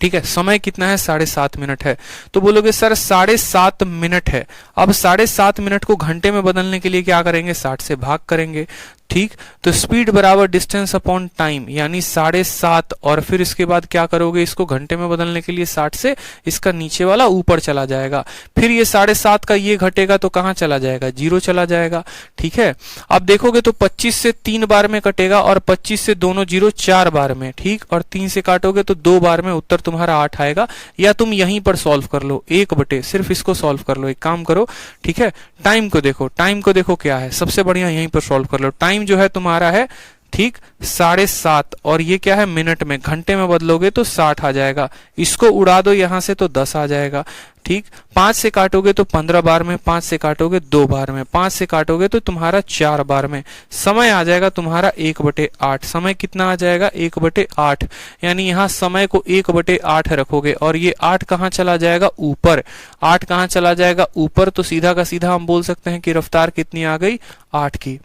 ठीक है। समय कितना है, 7.5 मिनट है। तो बोलोगे सर 7.5 मिनट है। अब 7.5 मिनट को घंटे में बदलने के लिए क्या करेंगे, 60 से भाग करेंगे। ठीक, तो स्पीड बराबर डिस्टेंस अपॉन टाइम, यानी 7.5, और फिर इसके बाद क्या करोगे, इसको घंटे में बदलने के लिए 60 से इसका नीचे वाला ऊपर चला जाएगा, फिर ये 7.5 का ये घटेगा तो कहाँ चला जाएगा, 0 चला जाएगा। ठीक है, अब देखोगे तो 25 से 3 बार में कटेगा और 25 से दोनों 0 4 बार में, ठीक, और 3 से काटोगे तो 2 बार में, उत्तर तुम्हारा 8 आएगा। या तुम यहीं पर सॉल्व कर लो, 1/, सिर्फ इसको सॉल्व कर लो, एक काम करो, ठीक है, टाइम को देखो, टाइम को देखो क्या है, सबसे बढ़िया यहीं पर सॉल्व कर लो। टाइम जो है तुम्हारा है, ठीक, 7.5, और ये क्या है मिनट में, घंटे में बदलोगे तो 60 आ जाएगा, इसको उड़ा दो यहां से तो 10 आ जाएगा। ठीक, 5 से काटोगे तो 15 बार में, 5 से काटोगे 2 बार में, 5 से काटोगे तो तुम्हारा 4 बार में, समय आ जाएगा तुम्हारा 1/8। समय कितना आ जाएगा, 1/8, यानी यहाँ समय को 1/8 रखोगे और ये 8 कहाँ चला जाएगा, ऊपर। 8 कहाँ चला जाएगा, ऊपर, तो सीधा का सीधा हम बोल सकते हैं कि रफ्तार कितनी आ गई, 8 की।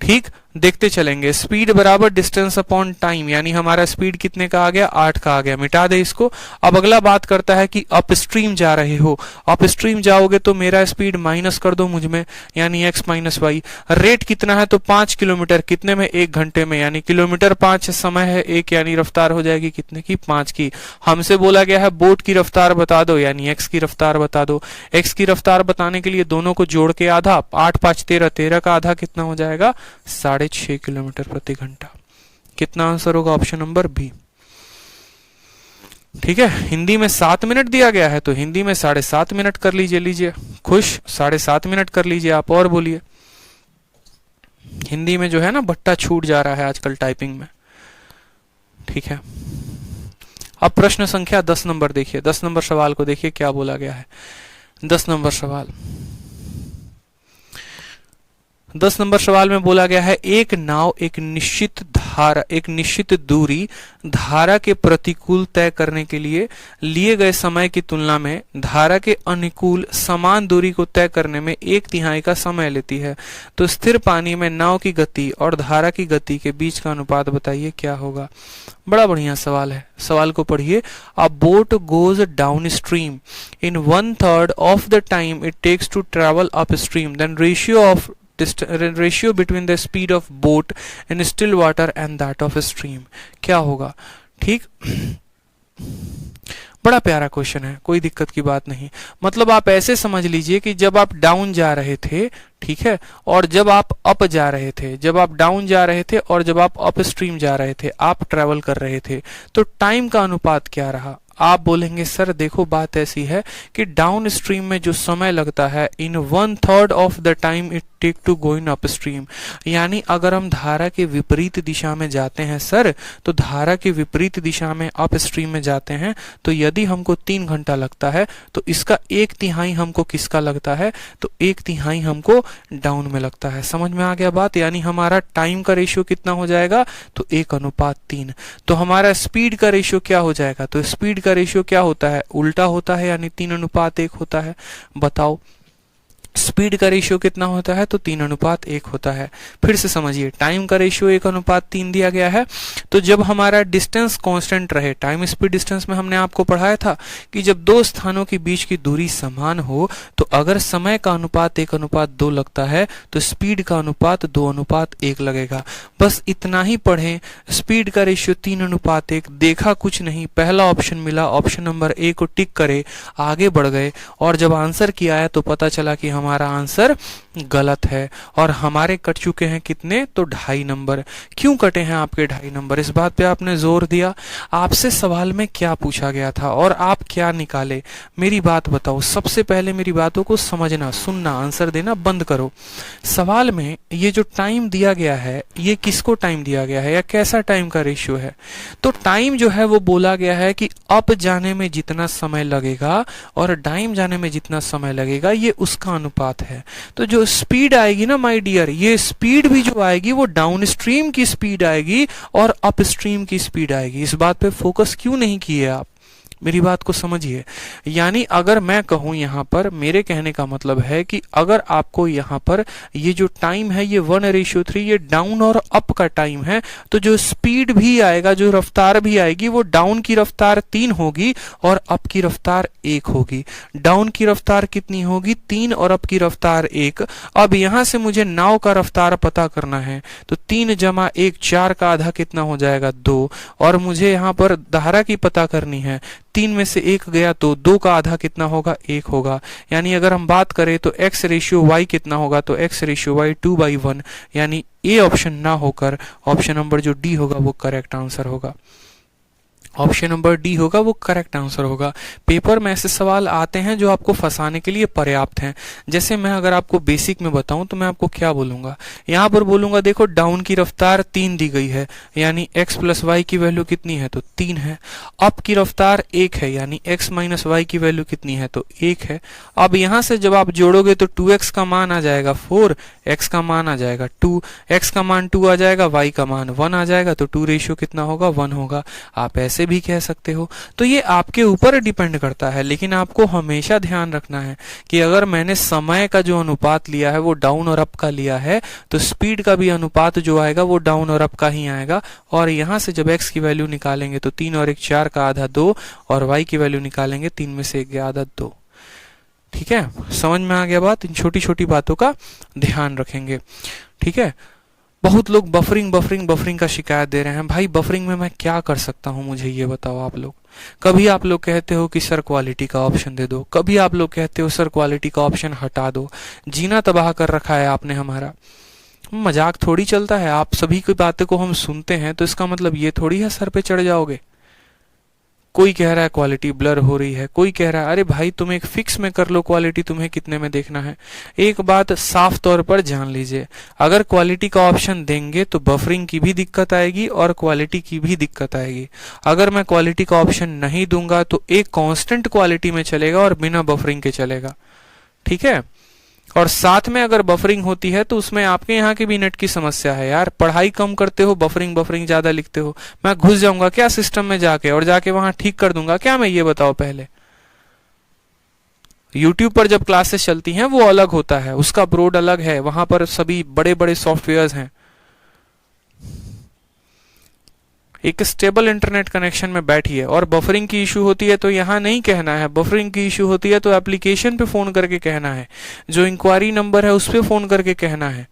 ठीक, देखते चलेंगे, स्पीड बराबर डिस्टेंस अपॉन टाइम, यानी हमारा स्पीड कितने का आ गया, 8 का आ गया, मिटा दे इसको। अब अगला बात करता है कि अपस्ट्रीम जा रहे हो, अपस्ट्रीम जाओगे तो मेरा स्पीड माइनस कर दो मुझ में, यानी x माइनस वाई। रेट कितना है, तो 5 किलोमीटर, कितने में, 1 घंटे में, यानी किलोमीटर 5 समय है 1, यानी रफ्तार हो जाएगी कितने की, 5 की। हमसे बोला गया है बोट की रफ्तार बता दो, यानी x की रफ्तार बता दो। x की रफ्तार बताने के लिए दोनों को जोड़ के आधा, 8 5 13, 13 का आधा कितना हो जाएगा, 6.5 किलोमीटर प्रति घंटा। कितना आंसर होगा, ऑप्शन नंबर बी। ठीक है, हिंदी में 7 मिनट दिया गया है तो हिंदी में 7.5 मिनट कर लीजिए, खुश, 7.5 मिनट कर लीजिए आप, और बोलिए। हिंदी में जो है ना बट्टा छूट जा रहा है आजकल टाइपिंग में। ठीक है, अब प्रश्न संख्या 10 नंबर देखिए, 10 नंबर सवाल को देखिए क्या बोला गया है। 10 नंबर सवाल, 10 नंबर सवाल में बोला गया है, एक नाव एक निश्चित दूरी धारा के प्रतिकूल तय करने के लिए गए समय की तुलना में धारा के अनुकूल समान दूरी को तय करने में 1/3 का समय लेती है। तो स्थिर पानी में नाव की गति और धारा की गति के बीच का अनुपात बताइए क्या होगा। बड़ा बढ़िया सवाल है, सवाल को पढ़िए। A boat goes down stream in 1/3 of the time it takes to travel up stream, then ratio between the speed of boat in still water and that of a stream क्या होगा। ठीक, बड़ा प्यारा क्वेश्चन है, कोई दिक्कत की बात नहीं। मतलब आप ऐसे समझ लीजिए कि जब आप डाउन जा रहे थे, ठीक है, और जब आप अप जा रहे थे, जब आप डाउन जा रहे थे और जब आप अप स्ट्रीम जा रहे थे, आप ट्रेवल कर रहे थे, तो टाइम का अनुपात क्या रहा। आप बोलेंगे सर देखो बात ऐसी है कि डाउन स्ट्रीम में जो समय लगता है, in 1/3 of the time it take to go in up stream, यानी अगर हम धारा के विपरीत दिशा में जाते हैं सर, तो धारा के विपरीत दिशा में अप स्ट्रीम में जाते हैं, तो यदि हमको 3 घंटा लगता है तो इसका 1/3 हमको किसका लगता है, तो 1/3 हमको डाउन में लगता है। समझ में आ गया बात, यानी हमारा टाइम का रेशियो कितना हो जाएगा, तो 1:3। तो हमारा स्पीड का रेशियो क्या हो जाएगा, तो स्पीड का रेशियो क्या होता है, उल्टा होता है, यानी 3:1 होता है। बताओ स्पीड का रेशियो कितना होता है, तो 3:1 होता है। फिर से समझिए, टाइम का रेशियो 1:3 दिया गया है, तो जब हमारा डिस्टेंस कांस्टेंट रहे, टाइम स्पीड डिस्टेंस में हमने आपको पढ़ाया था कि जब दो स्थानों के बीच की दूरी समान हो, तो अगर समय का अनुपात 1:2 लगता है तो स्पीड का अनुपात 2:1 लगेगा। बस इतना ही पढ़ें, स्पीड का रेशियो 3:1, देखा कुछ नहीं, पहला ऑप्शन मिला, ऑप्शन नंबर ए को टिक करे, आगे बढ़ गए, और जब आंसर किया है तो पता चला कि हमारा आंसर गलत है, और हमारे कट चुके हैं कितने, तो 2.5 नंबर। क्यों कटे हैं आपके 2.5 नंबर, इस बात पे आपने जोर दिया। आपसे सवाल में क्या पूछा गया था और आप क्या निकाले, मेरी बात बताओ। सबसे पहले मेरी बातों को समझना, सुनना, आंसर देना बंद करो। सवाल में ये जो टाइम दिया गया है, ये किसको टाइम दिया गया है या कैसा टाइम का रेशियो है, तो टाइम जो है वो बोला गया है कि अप जाने में जितना समय लगेगा और डाउन जाने में जितना समय लगेगा, ये उसका अनुपात है। तो जो स्पीड आएगी ना माय डियर, ये स्पीड भी जो आएगी वो डाउन स्ट्रीम की स्पीड आएगी और अप स्ट्रीम की स्पीड आएगी। इस बात पे फोकस क्यों नहीं किए आप, मेरी बात को समझिए। यानी अगर मैं कहूं यहाँ पर, मेरे कहने का मतलब है कि अगर आपको यहाँ पर ये जो टाइम है ये 1:3 ये डाउन और अप का टाइम है, तो जो स्पीड भी आएगा, जो रफ्तार भी आएगी, वो डाउन की रफ्तार 3 होगी और अप की रफ्तार 1 होगी। डाउन की रफ्तार कितनी होगी? 3 और अप की रफ्तार 1। अब यहां से मुझे नाव का रफ्तार पता करना है, तो 3 जमा 1 4 का आधा कितना हो जाएगा? 2। और मुझे यहाँ पर धारा की पता करनी है, 3 में से 1 गया तो 2 का आधा कितना होगा? 1 होगा। यानी अगर हम बात करें तो x रेशियो y कितना होगा? तो x रेशियो y 2/1। यानी ए ऑप्शन ना होकर ऑप्शन नंबर जो डी होगा वो करेक्ट आंसर होगा। ऑप्शन नंबर डी होगा वो करेक्ट आंसर होगा। पेपर में ऐसे सवाल आते हैं जो आपको फंसाने के लिए पर्याप्त हैं। जैसे मैं अगर आपको बेसिक में बताऊं तो मैं आपको क्या बोलूंगा, यहां पर बोलूंगा देखो डाउन की रफ्तार 3 दी गई है, यानी x प्लस वाई की वैल्यू कितनी है? तो 3 है। अप की रफ्तार 1 है, यानी x माइनस वाई की वैल्यू कितनी है? तो 1 है। अब यहां से जब आप जोड़ोगे तो 2x का मान आ जाएगा 4, x का मान आ जाएगा 2, x का मान 2 आ जाएगा, y का मान 1 आ जाएगा, तो 2 रेशियो कितना होगा? 1 होगा। आप ऐसे भी कह सकते हो। तो ये आपके ऊपर डिपेंड करता है, लेकिन आपको हमेशा ध्यान रखना है कि अगर मैंने समय का जो अनुपात लिया है वो डाउन और अप का लिया है, तो स्पीड का भी अनुपात जो आएगा वो डाउन और अप का ही आएगा। और यहां से जब x की वैल्यू निकालेंगे तो 3 और 1 4 का आधा 2, और y की वैल्यू निकालेंगे 3 में से 1 गया आधा 2। ठीक है, समझ में आ गया बात? इन छोटी छोटी बातों का ध्यान रखेंगे। ठीक है, बहुत लोग बफरिंग का शिकायत दे रहे हैं। भाई बफरिंग में मैं क्या कर सकता हूं, मुझे ये बताओ आप लोग। कभी आप लोग कहते हो कि सर क्वालिटी का ऑप्शन दे दो, कभी आप लोग कहते हो सर क्वालिटी का ऑप्शन हटा दो। जीना तबाह कर रखा है आपने हमारा। मजाक थोड़ी चलता है, आप सभी की बातें को हम सुनते हैं तो इसका मतलब ये थोड़ी है सर पे चढ़ जाओगे। कोई कह रहा है क्वालिटी ब्लर हो रही है, कोई कह रहा है अरे भाई तुम एक फिक्स में कर लो क्वालिटी, तुम्हें कितने में देखना है। एक बात साफ तौर पर जान लीजिए, अगर क्वालिटी का ऑप्शन देंगे तो बफरिंग की भी दिक्कत आएगी और क्वालिटी की भी दिक्कत आएगी। अगर मैं क्वालिटी का ऑप्शन नहीं दूंगा तो एक कांस्टेंट क्वालिटी में चलेगा और बिना बफरिंग के चलेगा। ठीक है, और साथ में अगर बफरिंग होती है तो उसमें आपके यहाँ की भी नेट की समस्या है यार। पढ़ाई कम करते हो, बफरिंग ज्यादा लिखते हो। मैं घुस जाऊंगा क्या सिस्टम में जाके और जाके वहां ठीक कर दूंगा क्या? मैं ये बताओ पहले। YouTube पर जब क्लासेस चलती हैं वो अलग होता है, उसका ब्रोड अलग है, वहां पर सभी बड़े बड़े सॉफ्टवेयर्स हैं। एक स्टेबल इंटरनेट कनेक्शन में बैठिए, और बफरिंग की इशू होती है तो यहाँ नहीं कहना है, बफरिंग की इशू होती है तो एप्लीकेशन पे फोन करके कहना है, जो इंक्वायरी नंबर है उस पे फोन करके कहना है।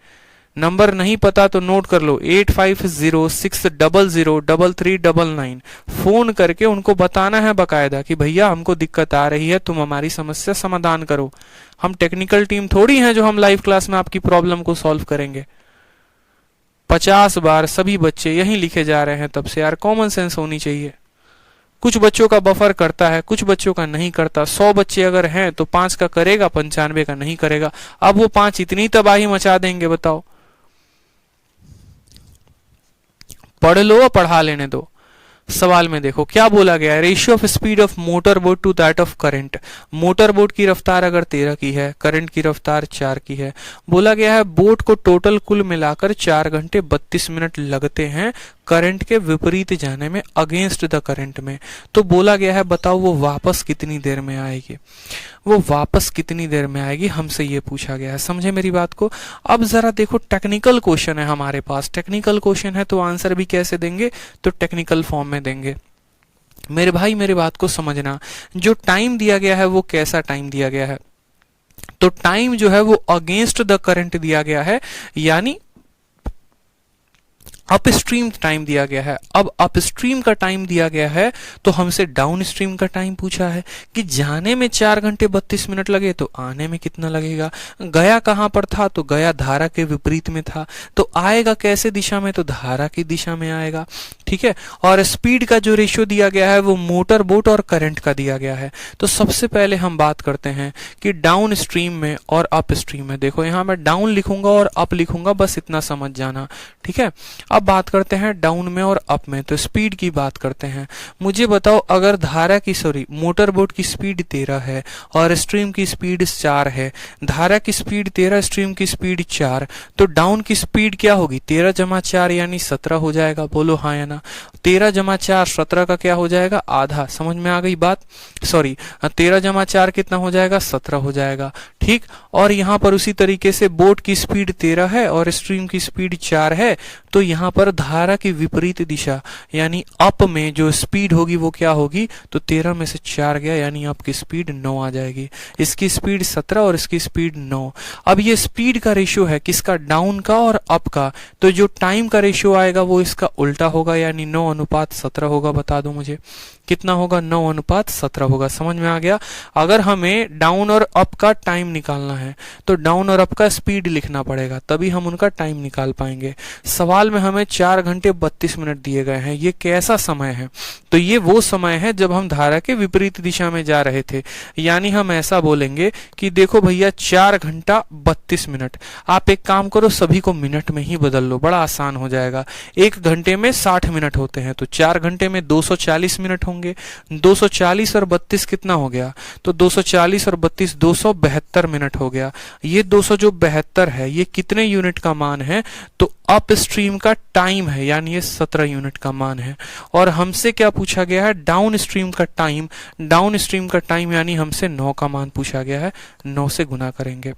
नंबर नहीं पता तो नोट कर लो, 8506003399। फोन करके उनको बताना है बकायदा कि भैया हमको दिक्कत आ रही है, तुम हमारी समस्या समाधान करो। हम टेक्निकल टीम थोड़ी हैं जो हम लाइव क्लास में आपकी प्रॉब्लम को सॉल्व करेंगे। 50 बार सभी बच्चे यही लिखे जा रहे हैं तब से। यार कॉमन सेंस होनी चाहिए। कुछ बच्चों का बफर करता है, कुछ बच्चों का नहीं करता। 100 बच्चे अगर हैं तो 5 का करेगा, 95 का नहीं करेगा। अब वो 5 इतनी तबाही मचा देंगे, बताओ। पढ़ लो और पढ़ा लेने दो। सवाल में देखो क्या बोला गया है, ratio of speed of motor boat to that of current. Motor boat की रफ्तार अगर 13 की है, करंट की रफ्तार 4 की है। बोला गया है बोट को टोटल कुल मिलाकर 4 घंटे 32 मिनट लगते हैं करंट के विपरीत जाने में, अगेंस्ट द करंट में। तो बोला गया है बताओ वो वापस कितनी देर में आएगी, वो वापस कितनी देर में आएगी, हमसे ये पूछा गया है। समझे मेरी बात को? अब जरा देखो, टेक्निकल क्वेश्चन है हमारे पास। टेक्निकल क्वेश्चन है तो आंसर भी कैसे देंगे? तो टेक्निकल फॉर्म में देंगे। मेरे भाई मेरी बात को समझना, जो टाइम दिया गया है वो कैसा टाइम दिया गया है? तो टाइम जो है वो अगेंस्ट द करंट दिया गया है, यानी अपस्ट्रीम टाइम दिया गया है। अब अपस्ट्रीम का टाइम दिया गया है तो हमसे डाउन स्ट्रीम का टाइम पूछा है कि जाने में 4 घंटे 32 मिनट लगे तो आने में कितना लगेगा। गया कहां पर था? तो गया धारा के विपरीत में था, तो आएगा कैसे दिशा में? तो धारा की दिशा में आएगा। ठीक है, और स्पीड का जो रेशियो दिया गया है वो मोटर बोट और करंट का दिया गया है। तो सबसे पहले हम बात करते हैं कि डाउन स्ट्रीम में और अप स्ट्रीम में। देखो यहां मैं डाउन लिखूंगा और अप लिखूंगा, बस इतना समझ जाना। ठीक है, अब अब बात करते हैं डाउन में और अप में, तो स्पीड की बात करते हैं। मुझे बताओ, अगर धारा की मोटर बोट की स्पीड 13 है और स्ट्रीम की स्पीड 4 है, धारा की स्पीड 13, स्ट्रीम की स्पीड 4, तो डाउन की स्पीड क्या होगी? 13 जमा 4 यानी 17 हो जाएगा। बोलो हाँ या ना? 13 जमा 4 17 का क्या हो जाएगा? आधा। समझ में आ गई बात? 13 जमा 4 कितना हो जाएगा? 17 हो जाएगा। ठीक। और यहाँ पर उसी तरीके से बोट की स्पीड 13 है और स्ट्रीम की स्पीड 4 है, तो यहाँ पर धारा की विपरीत दिशा यानी अप में जो स्पीड होगी वो क्या होगी? तो 13 में से 4 गया यानी अप की स्पीड 9 आ जाएगी। इसकी स्पीड 17 और इसकी स्पीड 9। अब ये स्पीड का रेशियो है किसका? डाउन का और अप का। तो जो टाइम का रेशियो आएगा वो इसका उल्टा होगा यानी 9:17 होगा। बता दो मुझे कितना होगा? 9:17 होगा। समझ में आ गया? अगर हमें डाउन और अप का टाइम निकालना है तो डाउन और अप का स्पीड लिखना पड़ेगा, तभी हम उनका टाइम निकाल पाएंगे। सवाल में हमें 4 घंटे 32 मिनट दिए गए हैं। ये कैसा समय है? तो ये वो समय है जब हम धारा के विपरीत दिशा में जा रहे थे। यानी हम ऐसा बोलेंगे कि देखो भैया 4 घंटा 32 मिनट। आप एक काम करो, सभी को मिनट में ही बदल लो, बड़ा आसान हो जाएगा। 1 घंटे में 60 मिनट होते हैं, तो 4 घंटे में 240 मिनट होंगे। 240 और 32 कितना हो गया? तो 240 और 32 272 मिनट हो गया। ये 272 है, ये कितने यूनिट का मान है? तो अप स्ट्रीम का टाइम है, यानी ये 17 यूनिट का मान है। और हमसे क्या पूछा गया है? डाउन स्ट्रीम का टाइम। डाउन स्ट्रीम का टाइम यानी हमसे 9 का मान पूछा गया है, 9 से गुना करेंगे।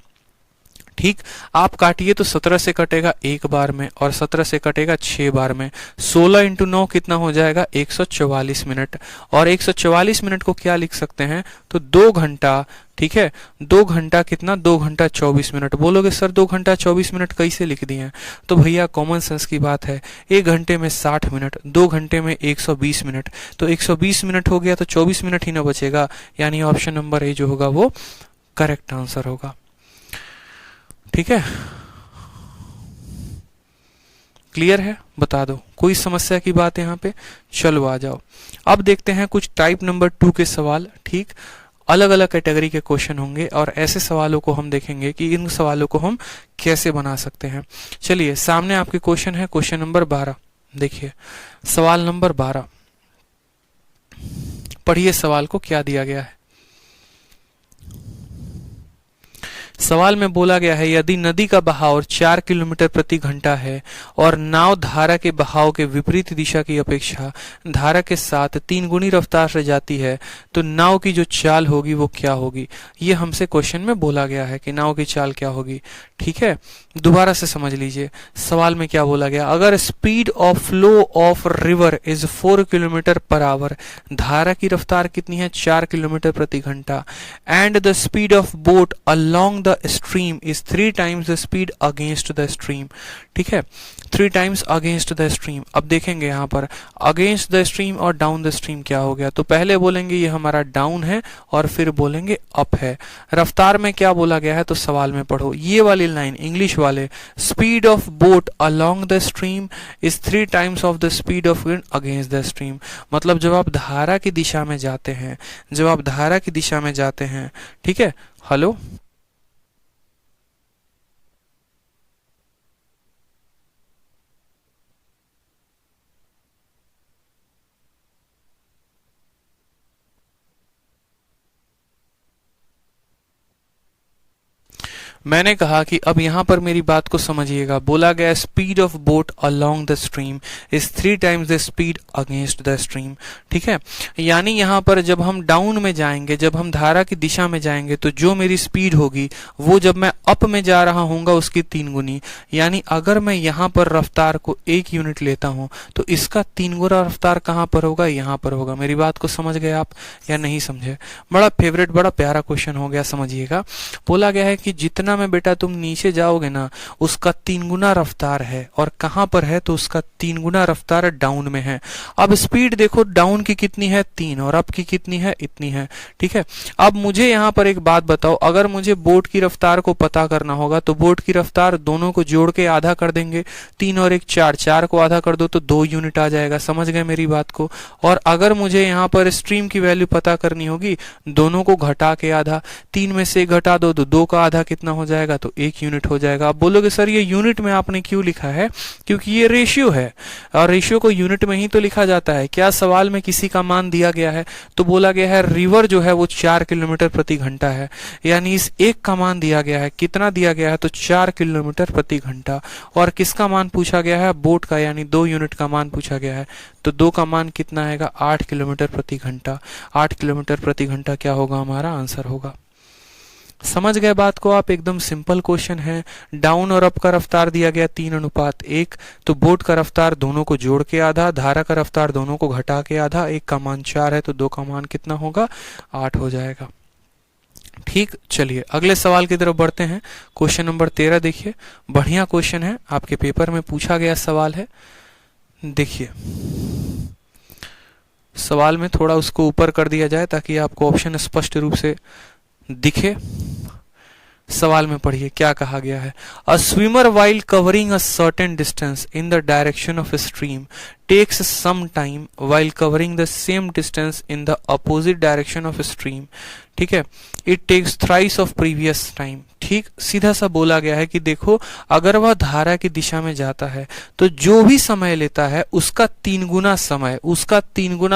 ठीक। आप काटिए तो 17 से कटेगा 1 बार में और 17 से कटेगा 6 बार में। 16 इंटू 9 कितना हो जाएगा? 144 मिनट। और 144 मिनट को क्या लिख सकते हैं? तो 2 घंटा। ठीक है, 2 घंटा कितना? 2 घंटा 24 मिनट। बोलोगे सर 2 घंटा 24 मिनट कैसे लिख दिए? तो भैया कॉमन सेंस की बात है। 1 घंटे में 60 मिनट, 2 घंटे में 120 मिनट, तो 120 मिनट हो गया तो 24 मिनट ही ना बचेगा, यानी ऑप्शन नंबर ए जो होगा वो करेक्ट आंसर होगा। ठीक है, क्लियर है? बता दो, कोई समस्या की बात है यहाँ पे? चलो आ जाओ, अब देखते हैं कुछ टाइप नंबर 2 के सवाल। ठीक, अलग अलग कैटेगरी के क्वेश्चन होंगे और ऐसे सवालों को हम देखेंगे कि इन सवालों को हम कैसे बना सकते हैं। चलिए, सामने आपके क्वेश्चन है, क्वेश्चन नंबर 12। देखिए सवाल नंबर 12, पढ़िए सवाल को क्या दिया गया है। सवाल में बोला गया है, यदि नदी का बहाव 4 किलोमीटर प्रति घंटा है और नाव धारा के बहाव के विपरीत दिशा की अपेक्षा धारा के साथ 3 गुनी रफ्तार से जाती है, तो नाव की जो चाल होगी वो क्या होगी? ये हमसे क्वेश्चन में बोला गया है कि नाव की चाल क्या होगी। ठीक है, दोबारा से समझ लीजिए सवाल में क्या बोला गया। अगर speed of flow of river is 4 kilometre per our, धारा की रफ्तार कितनी है? 4 किलोमीटर प्रति घंटा, and the speed of boat along the stream is 3 times the speed against the stream. ठीक है, 3 times अगेंस्ट द स्ट्रीम। अब देखेंगे यहाँ पर अगेंस्ट द स्ट्रीम और डाउन द स्ट्रीम क्या हो गया। तो पहले बोलेंगे ये हमारा डाउन है और फिर बोलेंगे अप है। रफ्तार में क्या बोला गया है? तो सवाल में पढ़ो ये वाली लाइन, इंग्लिश वाले, speed of boat along the stream is 3 times of the speed of wind against the stream. मतलब जब आप धारा की दिशा में जाते हैं, जब आप धारा की दिशा में जाते हैं, ठीक है, हेलो, मैंने कहा कि अब यहां पर मेरी बात को समझिएगा। बोला गया speed of boat along the stream is 3 times the speed against the stream. ठीक है, यानी यहां पर जब हम डाउन में जाएंगे, जब हम धारा की दिशा में जाएंगे, तो जो मेरी स्पीड होगी वो जब मैं अप में जा रहा हूंगा उसकी 3 गुनी। यानी अगर मैं यहां पर रफ्तार को 1 यूनिट लेता हूं तो इसका 3 गुना रफ्तार कहां पर होगा? यहां पर होगा। मेरी बात को समझ गए आप या नहीं समझे? बड़ा फेवरेट, बड़ा प्यारा क्वेश्चन हो गया, समझिएगा। बोला गया है कि जितना में बेटा तुम नीचे जाओगे ना उसका 3 गुना रफ्तार है, और कहां पर है? तो उसका 3 गुना रफ्तार डाउन में है। अब स्पीड देखो, डाउन की कितनी है? 3, और अप की कितनी है? इतनी है। ठीक है, अब मुझे यहां पर एक बात बताओ, अगर मुझे बोट की रफ्तार को पता करना होगा तो बोट की रफ्तार दोनों को जोड़ के आधा कर देंगे। 3 और 1 4, 4 को आधा कर दो तो 2 यूनिट आ जाएगा। समझ गए मेरी बात को? और अगर मुझे यहां पर स्ट्रीम की वैल्यू पता करनी होगी, दोनों को घटा के आधा, 3 में से 1 घटा दो तो 2 का आधा कितना हो हो जाएगा, तो 1 यूनिट हो जाएगा। आप बोलोगे सर ये यूनिट में आपने क्यों लिखा है? क्योंकि ये रेशियो है और रेशियो को यूनिट में ही तो लिखा जाता है। क्या सवाल में किसी का मान दिया गया है? तो बोला गया है रिवर जो है वो 4 किलोमीटर प्रति घंटा है, यानी इस एक का मान दिया गया है। कितना दिया गया है? तो 4 किलोमीटर प्रति घंटा। और किसका मान पूछा गया है? बोट का, यानी 2 यूनिट का मान पूछा गया है। तो 2 का मान कितना आएगा? 8 किलोमीटर प्रति घंटा। 8 किलोमीटर प्रति घंटा क्या होगा? हमारा आंसर होगा। समझ गए बात को आप? एकदम सिंपल क्वेश्चन है। डाउन और अप का रफ्तार दिया गया 3:1, तो बोट का रफ्तार दोनों को जोड़ के आधा, धारा का रफ्तार दोनों को घटा के आधा। 1 का मान 4 है तो 2 का मान कितना होगा? 8 हो जाएगा। ठीक, चलिए अगले सवाल की तरफ बढ़ते हैं। क्वेश्चन नंबर 13 देखिए, बढ़िया क्वेश्चन है, आपके पेपर में पूछा गया सवाल है। देखिए सवाल में थोड़ा उसको ऊपर कर दिया जाए ताकि आपको ऑप्शन स्पष्ट रूप से दिखे। सवाल में पढ़िए क्या कहा गया है। अ swimmer while covering a certain distance in the direction of a stream takes some time while covering the same distance in the opposite direction of a stream। ठीक है, it takes thrice of previous time। ठीक, सीधा सा बोला गया है कि देखो अगर वह धारा की दिशा में जाता है तो जो भी समय लेता है उसका 3 गुना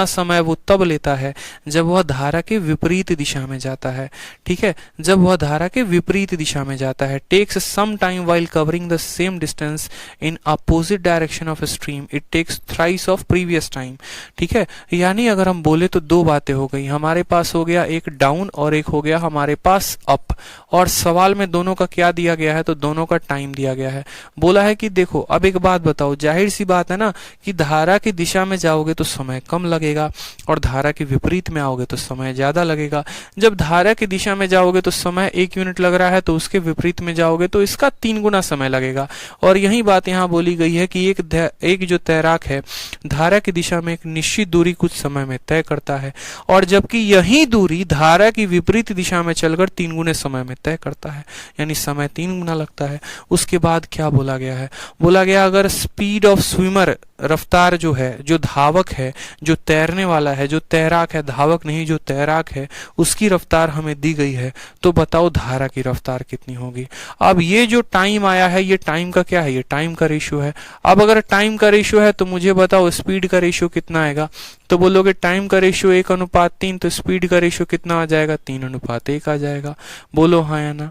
समय वो तब लेता है जब वह धारा के विपरीत दिशा में जाता है। ठीक है, जब वह धारा के विपरीत दिशा में जाता है। takes some time while covering the same distance in opposite direction of a stream it takes thrice of previous time। ठीक है, यानी अगर हम बोले तो 2 बातें हो गई। हमारे पास हो गया एक डाउन और एक हो गया हमारे पास अप, और सवाल में दोनों का क्या दिया गया है? तो दोनों का टाइम दिया गया है। बोला है कि देखो अब एक बात बताओ, जाहिर सी बात है ना कि धारा की दिशा में जाओगे तो समय कम लगेगा और धारा के विपरीत में आओगे तो समय ज्यादा लगेगा। जब धारा की दिशा में जाओगे तो समय 1 यूनिट लग रहा है, तो उसके विपरीत में जाओगे तो इसका 3 गुना समय लगेगा। और यही बात यहाँ बोली गई है कि एक जो तैराक है धारा की दिशा में एक निश्चित दूरी कुछ समय में तय करता है, और जबकि यही दूरी धारा की विपरीत दिशा में चलकर 3 गुने समय में तय करता है, यानी समय 3 गुना लगता है। उसके बाद क्या बोला गया है? बोला गया अगर स्पीड ऑफ स्विमर, रफ्तार जो है, जो धावक है, जो तैरने वाला है, जो तैराक है, धावक नहीं जो तैराक है, उसकी रफ्तार हमें दी गई है, तो बताओ धारा की रफ्तार कितनी होगी। अब ये जो टाइम आया है ये टाइम का क्या है? ये टाइम का रेशियो है। अब अगर टाइम का रेशियो है तो मुझे बताओ स्पीड का रेशियो कितना आएगा? तो बोलोगे टाइम का रेशियो 1:3, तो स्पीड का रेशियो कितना आ जाएगा? 3:1 आ जाएगा। बोलो हाँ या ना?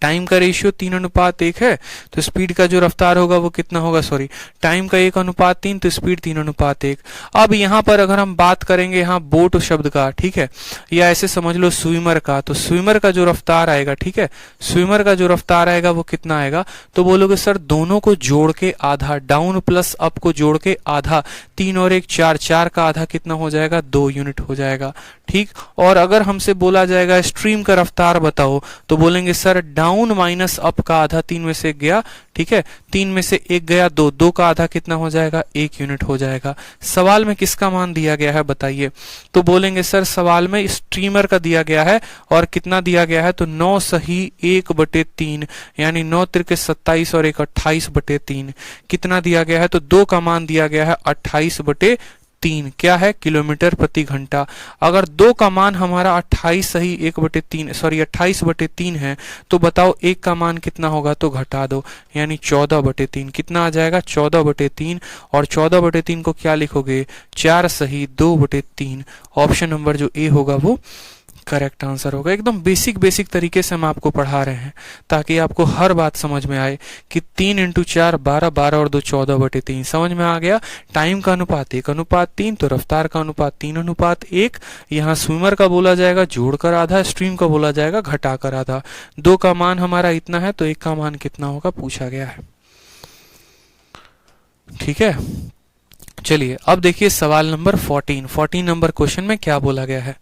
टाइम का रेशियो 3:1 है तो स्पीड का जो रफ्तार होगा वो कितना होगा? सॉरी, टाइम का 1:3 तो स्पीड 3:1। अब यहाँ पर अगर हम बात करेंगे यहाँ बोट शब्द का, ठीक है, या ऐसे समझ लो स्विमर का, तो स्विमर का जो रफ्तार आएगा, ठीक है, स्विमर का जो रफ्तार आएगा वो कितना आएगा? तो बोलोगे सर दोनों को जोड़ के आधा, डाउन प्लस अप को जोड़ के आधा, 3 और 1 4, 4 का आधा कितना हो जाएगा? 2 यूनिट हो जाएगा। ठीक, और अगर हमसे बोला जाएगा स्ट्रीम का रफ्तार बताओ, तो बोलेंगे सर डाउन माइनस अप का आधा, 3 में से 1 गया, ठीक है, 3 में से 1 गया 2, 2 का आधा कितना हो जाएगा? 1 यूनिट हो जाएगा। सवाल में किसका मान दिया गया है बताइए? तो बोलेंगे सर सवाल में स्ट्रीमर का दिया गया है, और कितना दिया गया है? तो 9 सही 1/3, यानी 9 त्रिके 27 और 1 28/3 कितना दिया गया है? तो 2 का मान दिया गया है 28/3, क्या है? किलोमीटर प्रति घंटा। अगर 2 का मान हमारा 28 सही 28/3 है, तो बताओ 1 का मान कितना होगा? तो घटा दो, यानी 14/3 कितना आ जाएगा? 14/3, और 14/3 को क्या लिखोगे? 4 सही 2/3। ऑप्शन नंबर जो ए होगा वो करेक्ट आंसर होगा। एकदम बेसिक तरीके से हम आपको पढ़ा रहे हैं ताकि आपको हर बात समझ में आए कि 3 × 4 12, 12 और 2 14/3 समझ में आ गया। टाइम का अनुपात 1:3, तो रफ्तार का अनुपात 3:1। यहाँ स्विमर का बोला जाएगा जोड़कर आधा, स्ट्रीम का बोला जाएगा घटाकर आधा। 2 का मान हमारा इतना है तो 1 का मान कितना होगा पूछा गया है। ठीक है, चलिए अब देखिए सवाल नंबर 14 नंबर क्वेश्चन में क्या बोला गया है।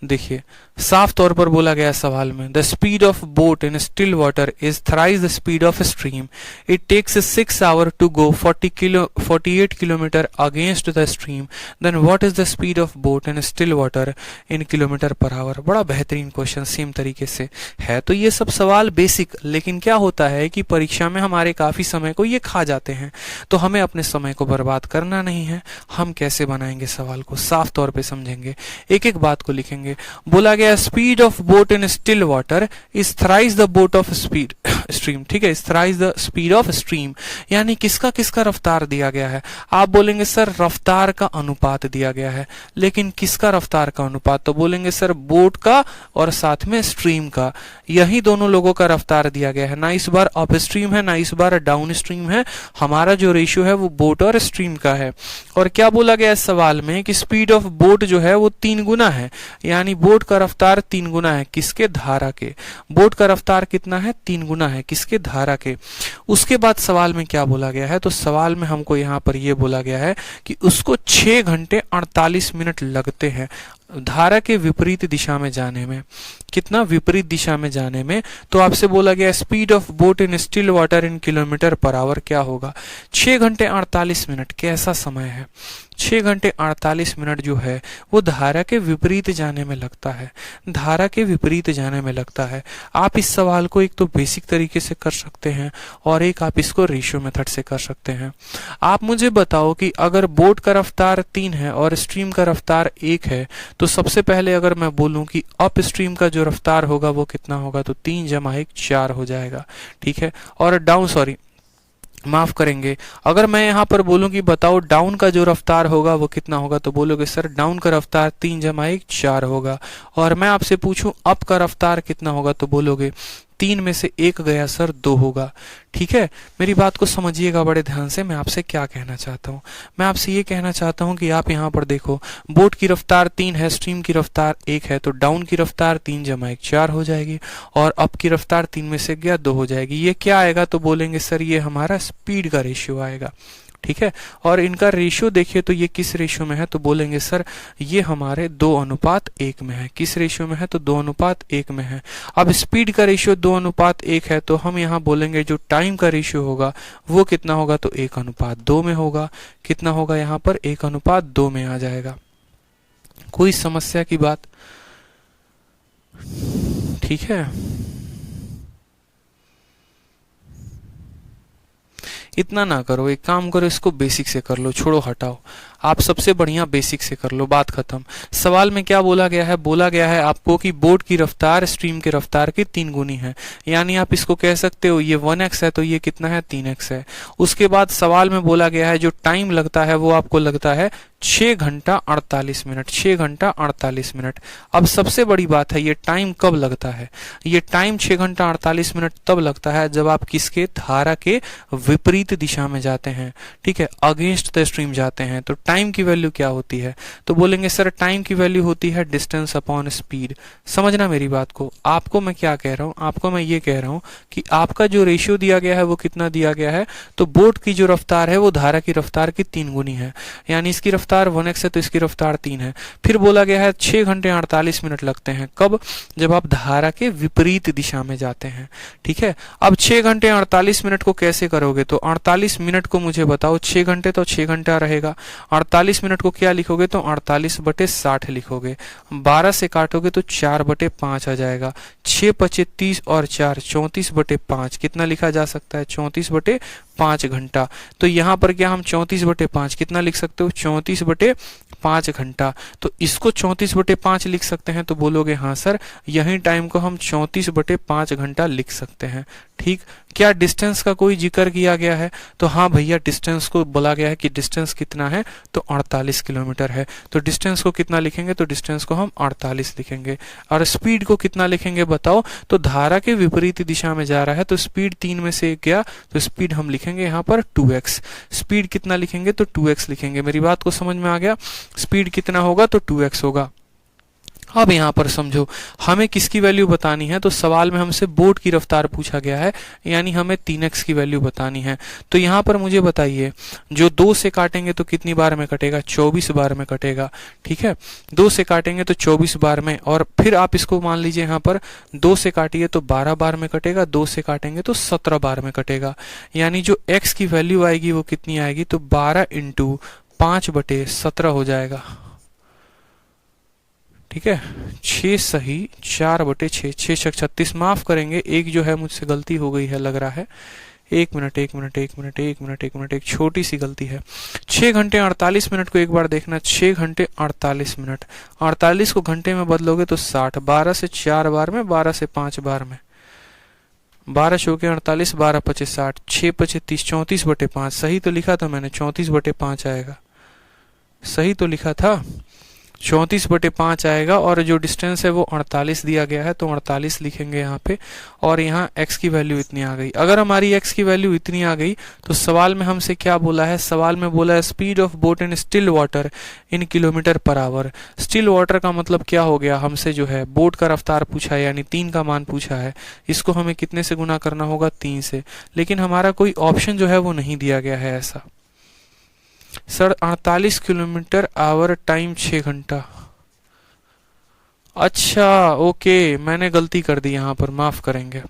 देखिए साफ तौर पर बोला गया सवाल में, the speed of boat in still water is thrice the speed of stream, it takes 6 hour to go 48 kilometre against the stream, then what is the speed of boat in still water in kilometre per hour. बड़ा बेहतरीन क्वेश्चन सेम तरीके से है। तो ये सब सवाल बेसिक, लेकिन क्या होता है कि परीक्षा में हमारे काफी समय को ये खा जाते हैं, तो हमें अपने समय को बर्बाद करना नहीं है। हम कैसे बनाएंगे सवाल को साफ तौर पर समझेंगे, एक एक बात को लिखेंगे। बोला गया speed of boat in still water is thrice the boat of speed stream, ठीक है, is thrice the speed of stream, यानी किसका किसका रफ्तार दिया गया है। आप बोलेंगे सर रफ्तार का अनुपात दिया गया है, लेकिन किसका रफ्तार का अनुपात, तो बोलेंगे सर बोट का और साथ में स्ट्रीम का, यही दोनों लोगों का रफ्तार दिया गया है। ना इस बार अप स्ट्रीम है ना इस बार डाउन स्ट्रीम है, हमारा जो रेशियो है वो बोट और स्ट्रीम का है। और क्या बोला गया इस सवाल में कि स्पीड ऑफ बोट जो है वो 3 गुना है, यानी बोट का रफ्तार 3 गुना है किसके, धारा के। बोट का रफ्तार कितना है, 3 गुना है किसके, धारा के। उसके बाद सवाल में क्या बोला गया है, तो सवाल में हमको यहाँ पर यह बोला गया है कि उसको 6 घंटे 48 मिनट लगते हैं धारा के विपरीत दिशा में जाने में। कितना, विपरीत दिशा में जाने में। तो आपसे बोला गया speed of boat in still water in kilometre per our क्या होगा। 6 घंटे 48 मिनट कैसा समय है, 6 घंटे 48 मिनट जो है वो धारा के विपरीत जाने में लगता है, धारा के विपरीत जाने में लगता है। आप इस सवाल को एक तो बेसिक तरीके से कर सकते हैं और एक आप इसको रेशियो मेथड से कर सकते हैं। आप मुझे बताओ कि अगर बोट का रफ्तार 3 है और स्ट्रीम का रफ्तार 1 है, तो सबसे पहले अगर मैं बोलूं कि अप स्ट्रीम का जो रफ्तार होगा वो कितना होगा, तो 3 + 1 4 हो जाएगा, ठीक है। और माफ करेंगे, अगर मैं यहाँ पर बोलूं कि बताओ डाउन का जो रफ्तार होगा वो कितना होगा, तो बोलोगे सर डाउन का रफ्तार 3 + 1 4 होगा। और मैं आपसे पूछूं अप का रफ्तार कितना होगा, तो बोलोगे 3 में से 1 गया सर 2 होगा, ठीक है। मेरी बात को समझिएगा बड़े ध्यान से, मैं आपसे क्या कहना चाहता हूँ। मैं आपसे ये कहना चाहता हूँ कि आप यहाँ पर देखो बोट की रफ्तार 3 है, स्ट्रीम की रफ्तार 1 है, तो डाउन की रफ्तार 3 + 1 4 हो जाएगी और अप की रफ्तार 3 में से गया 2 हो जाएगी। ये क्या आएगा, तो बोलेंगे सर ये हमारा स्पीड का रेशियो आएगा, ठीक है। और इनका रेशियो देखिए तो ये किस रेशियो में है, तो बोलेंगे सर ये हमारे 2:1 में है। किस रेशियो में है, तो 2:1 में है। अब स्पीड का रेशियो 2:1 है, तो हम यहाँ बोलेंगे जो टाइम का रेशियो होगा वो कितना होगा, तो 1:2 में होगा। कितना होगा यहाँ पर, 1:2 में आ जाएगा। कोई समस्या की बात, ठीक है। इतना ना करो, एक काम करो इसको बेसिक से कर लो, छोड़ो हटाओ, आप सबसे बढ़िया बेसिक से कर लो, बात खत्म। सवाल में क्या बोला गया है, बोला गया है आपको कि बोट की रफ्तार स्ट्रीम की रफ्तार की 3 गुनी है, यानी आप इसको कह सकते हो ये 1x है तो ये कितना है, 3x है। उसके बाद सवाल में बोला गया है जो टाइम लगता है वो आपको लगता है 6 घंटा 48 मिनट, 6 घंटा 48 मिनट। अब सबसे बड़ी बात है ये टाइम कब लगता है, ये टाइम 6 घंटा 48 मिनट तब लगता है जब आप किसके, धारा के विपरीत दिशा में जाते हैं, ठीक है, अगेंस्ट द स्ट्रीम जाते हैं। तो टाइम की वैल्यू क्या होती है, तो बोलेंगे सर टाइम की वैल्यू होती है डिस्टेंस अपॉन स्पीड। समझना मेरी बात को, आपको मैं क्या कह रहा हूं, आपको मैं ये कह रहा हूं कि आपका जो रेशियो दिया गया है वो कितना दिया गया है, तो बोट की जो रफ्तार है वो धारा की रफ्तार की 3 गुनी है, यानी इसकी रफ्तार 1x है तो इसकी रफ्तार 3 है। फिर बोला गया है 6 घंटे 48 मिनट लगते हैं, कब, जब आप धारा के विपरीत दिशा में जाते हैं, ठीक है। अब 6 घंटे 48 मिनट को कैसे करोगे, तो 48 मिनट को मुझे बताओ, 6 घंटे तो 6 घंटा रहेगा, 48 मिनट को क्या लिखोगे, तो 48/60 लिखोगे। 12 से काटोगे तो 4/5 आ जाएगा। 6 × 30 और 4 34/5 कितना लिखा जा सकता है, 34/5 घंटा। तो यहाँ पर क्या हम 34/5 कितना लिख सकते हो, 34/5 घंटा। तो इसको 34/5 लिख सकते हैं, तो बोलोगे हाँ सर यही टाइम को हम 34/5 घंटा लिख सकते हैं, ठीक। क्या डिस्टेंस का कोई जिक्र किया गया है, तो हाँ भैया डिस्टेंस को बोला गया है कि डिस्टेंस कितना है, तो 48 किलोमीटर है। तो डिस्टेंस को कितना लिखेंगे, तो डिस्टेंस को हम 48 लिखेंगे। और स्पीड को कितना लिखेंगे बताओ, तो धारा के विपरीत दिशा में जा रहा है तो स्पीड 3 में से 1 गया, तो स्पीड हम लिखेंगे यहाँ पर 2x। स्पीड कितना लिखेंगे, तो 2x लिखेंगे। मेरी बात को समझ में आ गया, स्पीड कितना होगा, तो 2x होगा। अब यहाँ पर समझो हमें किसकी वैल्यू बतानी है, तो सवाल में हमसे बोट की रफ्तार पूछा गया है, यानी हमें 3x की वैल्यू बतानी है। तो यहाँ पर मुझे बताइए जो 2 से काटेंगे तो कितनी बार में कटेगा, 24 बार में कटेगा, ठीक है। 2 से काटेंगे तो 24 बार में, और फिर आप इसको मान लीजिए यहाँ पर 2 से काटिए तो 12 बार में कटेगा, 2 से काटेंगे तो 17 बार में कटेगा। यानी जो x की वैल्यू आएगी वो कितनी आएगी, तो 12 × 5/17 हो जाएगा, ठीक है। 6 सही 4/6, 6 × 36, माफ करेंगे एक जो है मुझसे गलती हो गई है लग रहा है, एक मिनट एक मिनट एक मिनट एक मिनट एक मिनट, एक छोटी सी गलती है। 6 घंटे 48 मिनट को एक बार देखना, 6 घंटे 48 मिनट, 48 को घंटे में बदलोगे तो 60, 12 से 4 बार में, 12 से 5 बार में, 12 चौके 48, 12 पचे 60, 6 पचे 30, 34/5। सही तो लिखा था मैंने, 34/5 आएगा, सही तो लिखा था, 34/5 आएगा। और जो डिस्टेंस है वो 48 दिया गया है, तो 48 लिखेंगे यहाँ पे। और यहाँ x की वैल्यू इतनी आ गई। अगर हमारी x की वैल्यू इतनी आ गई तो सवाल में हमसे क्या बोला है, सवाल में बोला है speed of boat in still water in kilometre per our. Still water का मतलब क्या हो गया, हमसे जो है बोट का रफ्तार पूछा है, यानी 3 का मान पूछा है। इसको हमें कितने से गुना करना होगा, 3 से। लेकिन हमारा कोई ऑप्शन जो है वो नहीं दिया गया है ऐसा। सर 48 किलोमीटर आवर टाइम 6 घंटा। अच्छा ओके, मैंने गलती कर दी यहाँ पर, माफ करेंगे।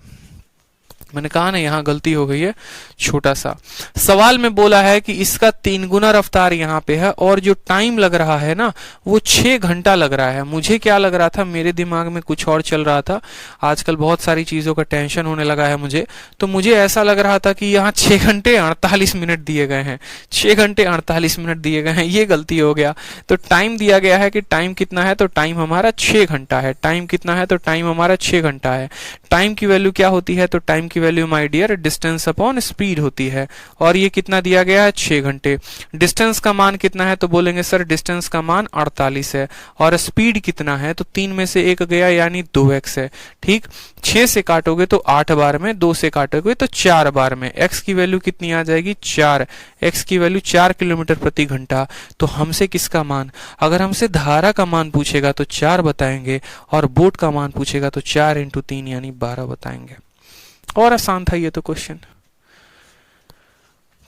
मैंने कहा ना यहाँ गलती हो गई है, छोटा सा। सवाल में बोला है कि इसका 3 गुना रफ्तार यहाँ पे है और जो टाइम लग रहा है ना वो 6 घंटा लग रहा है। मुझे क्या लग रहा था, मेरे दिमाग में कुछ और चल रहा था। आजकल बहुत सारी चीजों का टेंशन होने लगा है मुझे, तो मुझे ऐसा लग रहा था कि यहाँ 6 घंटे 48 मिनट दिए गए हैं, 6 घंटे 48 मिनट दिए गए हैं। ये गलती हो गया। तो टाइम दिया गया है कि टाइम कितना है, तो टाइम हमारा 6 घंटा है। टाइम कितना है, तो टाइम हमारा 6 घंटा है। टाइम की वैल्यू क्या होती है, तो टाइम की value my dear distance upon speed होती है। और ये कितना दिया गया है, 6 घंटे। डिस्टेंस का मान कितना है, तो बोलेंगे सर डिस्टेंस का मान 48 है। और स्पीड कितना है, तो 3 में से 1 गया यानी 2x है। ठीक, 6 से काटोगे तो 8 बार में, 2 से काटोगे तो 4 बार में। x की वैल्यू कितनी आ जाएगी, 4। x की वैल्यू 4 किलोमीटर प्रति घंटा। तो हमसे किसका मान, अगर हमसे धारा का मान पूछेगा तो 4 बताएंगे, और बोट का मान पूछेगा तो 4 × 3 यानी 12 बताएंगे। और आसान था ये तो क्वेश्चन,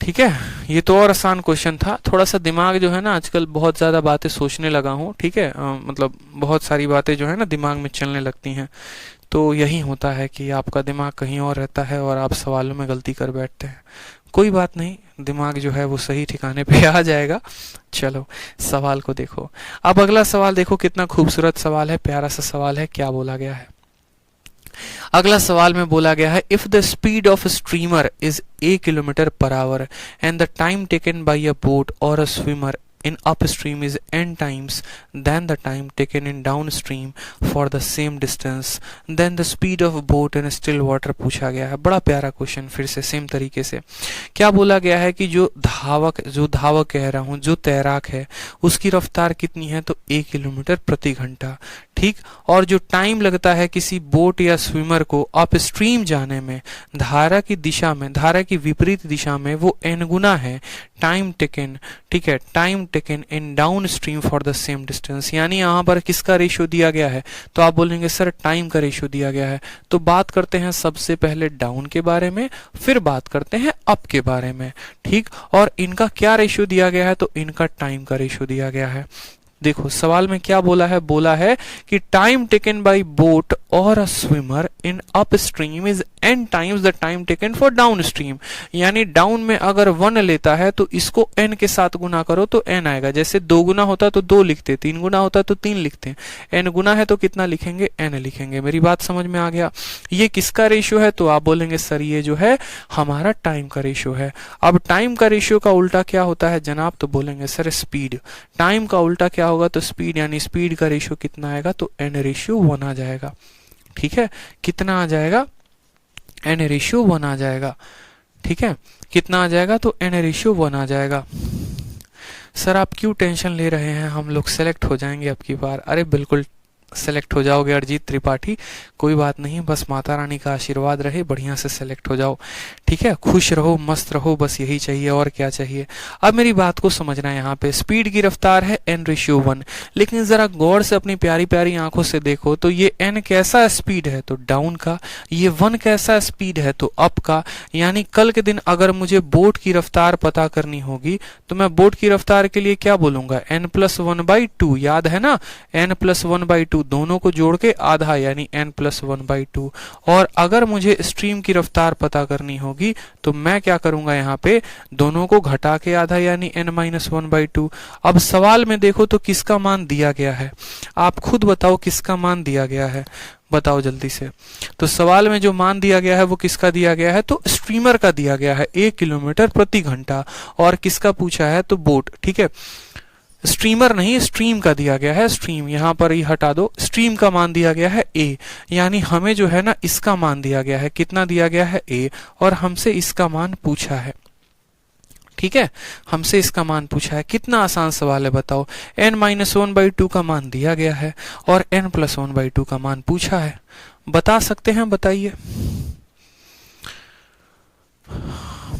ठीक है। ये तो और आसान क्वेश्चन था। थोड़ा सा दिमाग जो है ना, आजकल बहुत ज्यादा बातें सोचने लगा हूँ, ठीक है। मतलब बहुत सारी बातें जो है ना दिमाग में चलने लगती हैं। तो यही होता है कि आपका दिमाग कहीं और रहता है और आप सवालों में गलती कर बैठते हैं। कोई बात नहीं, दिमाग जो है वो सही ठिकाने पे आ जाएगा। चलो सवाल को देखो। अब अगला सवाल देखो, कितना खूबसूरत सवाल है, प्यारा सा सवाल है। क्या बोला गया है, अगला सवाल में बोला गया है, if the speed of streamer is a kilometre per hour and the time taken by a boat और a swimmer in upstream is n times than the time taken in downstream for the same distance, then the speed of boat in still water पूछा गया है। बड़ा प्यारा क्वेश्चन, फिर से सेम तरीके से क्या बोला गया है कि जो धावक कह रहा हूँ, जो तैराक है उसकी रफ्तार कितनी है, तो 1 किलोमीटर प्रति घंटा। ठीक, और जो टाइम लगता है किसी बोट या स्विमर को अपस्ट्रीम जाने में, धारा की दिशा में, धारा की विपरीत दिशा में, वो n गुना है टाइम टेकन। ठीक है, time taken in down stream for the same distance. यानी यहाँ पर किसका रेशियो दिया गया है, तो आप बोलेंगे सर टाइम का रेशियो दिया गया है। तो बात करते हैं सबसे पहले डाउन के बारे में, फिर बात करते हैं अप के बारे में। ठीक, और इनका क्या रेशियो दिया गया है, तो इनका टाइम का रेशियो दिया गया है। देखो सवाल में क्या बोला है कि टाइम टेकन बाय बोट और a swimmer in up stream is n times the time taken for down stream. यानी डाउन में अगर 1 लेता है तो इसको n के साथ गुना करो तो n आएगा। जैसे 2 गुना होता तो 2 लिखते, 3 गुना होता तो 3 लिखते, n गुना है तो कितना लिखेंगे, n लिखेंगे। मेरी बात समझ में आ गया। ये किसका रेशियो है, तो आप बोलेंगे सर ये जो है हमारा टाइम का रेशियो है। अब टाइम का रेशियो का उल्टा क्या होता है जनाब, तो बोलेंगे सर स्पीड। टाइम का उल्टा क्या होगा, तो स्पीड। यानी स्पीड का रेशियो कितना आएगा, तो n/1 आ जाएगा। ठीक है, कितना आ जाएगा, n/1 आ जाएगा। ठीक है, कितना आ जाएगा, तो n/1 आ जाएगा। सर आप क्यों टेंशन ले रहे हैं, हम लोग सेलेक्ट हो जाएंगे अब की बार। अरे बिल्कुल सेलेक्ट हो जाओगे अरिजीत त्रिपाठी, कोई बात नहीं, बस माता रानी का आशीर्वाद रहे, बढ़िया से सेलेक्ट हो जाओ। ठीक है, खुश रहो, मस्त रहो, बस यही चाहिए, और क्या चाहिए। अब मेरी बात को समझना है, यहाँ पे स्पीड की रफ्तार है n/1, लेकिन जरा गौर से अपनी प्यारी प्यारी आंखों से देखो तो ये n कैसा स्पीड है, तो डाउन का। ये 1 कैसा स्पीड है, तो अप का। यानी कल के दिन अगर मुझे बोट की रफ्तार पता करनी होगी तो मैं बोट की रफ्तार के लिए क्या बोलूंगा, n+1/2। याद है ना, n+1/2 टू, दोनों को जोड़ के आधा यानी n+1/2। और अगर मुझे स्ट्रीम की रफ्तार पता करनी होगी तो मैं क्या करूंगा, यहाँ पे दोनों को घटा के आधा यानी n-1/2। अब सवाल में देखो तो किसका मान दिया गया है, आप खुद बताओ किसका मान दिया गया है, बताओ जल्दी से। तो सवाल में जो मान दिया गया है वो किसका दिया गया है, तो स्ट्रीमर का दिया गया है 1 किलोमीटर प्रति घंटा। और किसका पूछा है, तो बोट, ठीक है, स्ट्रीमर नहीं स्ट्रीम का दिया गया है, स्ट्रीम यहां पर ही हटा दो, स्ट्रीम का मान दिया गया है a, यानी हमें जो है ना इसका मान दिया गया है, कितना दिया गया है a, और हमसे इसका मान पूछा है, ठीक है, हमसे इसका मान पूछा है। कितना आसान सवाल है बताओ, n-1/2 का मान दिया गया है और n+1/2 का मान पूछा है, बता सकते हैं, बताइए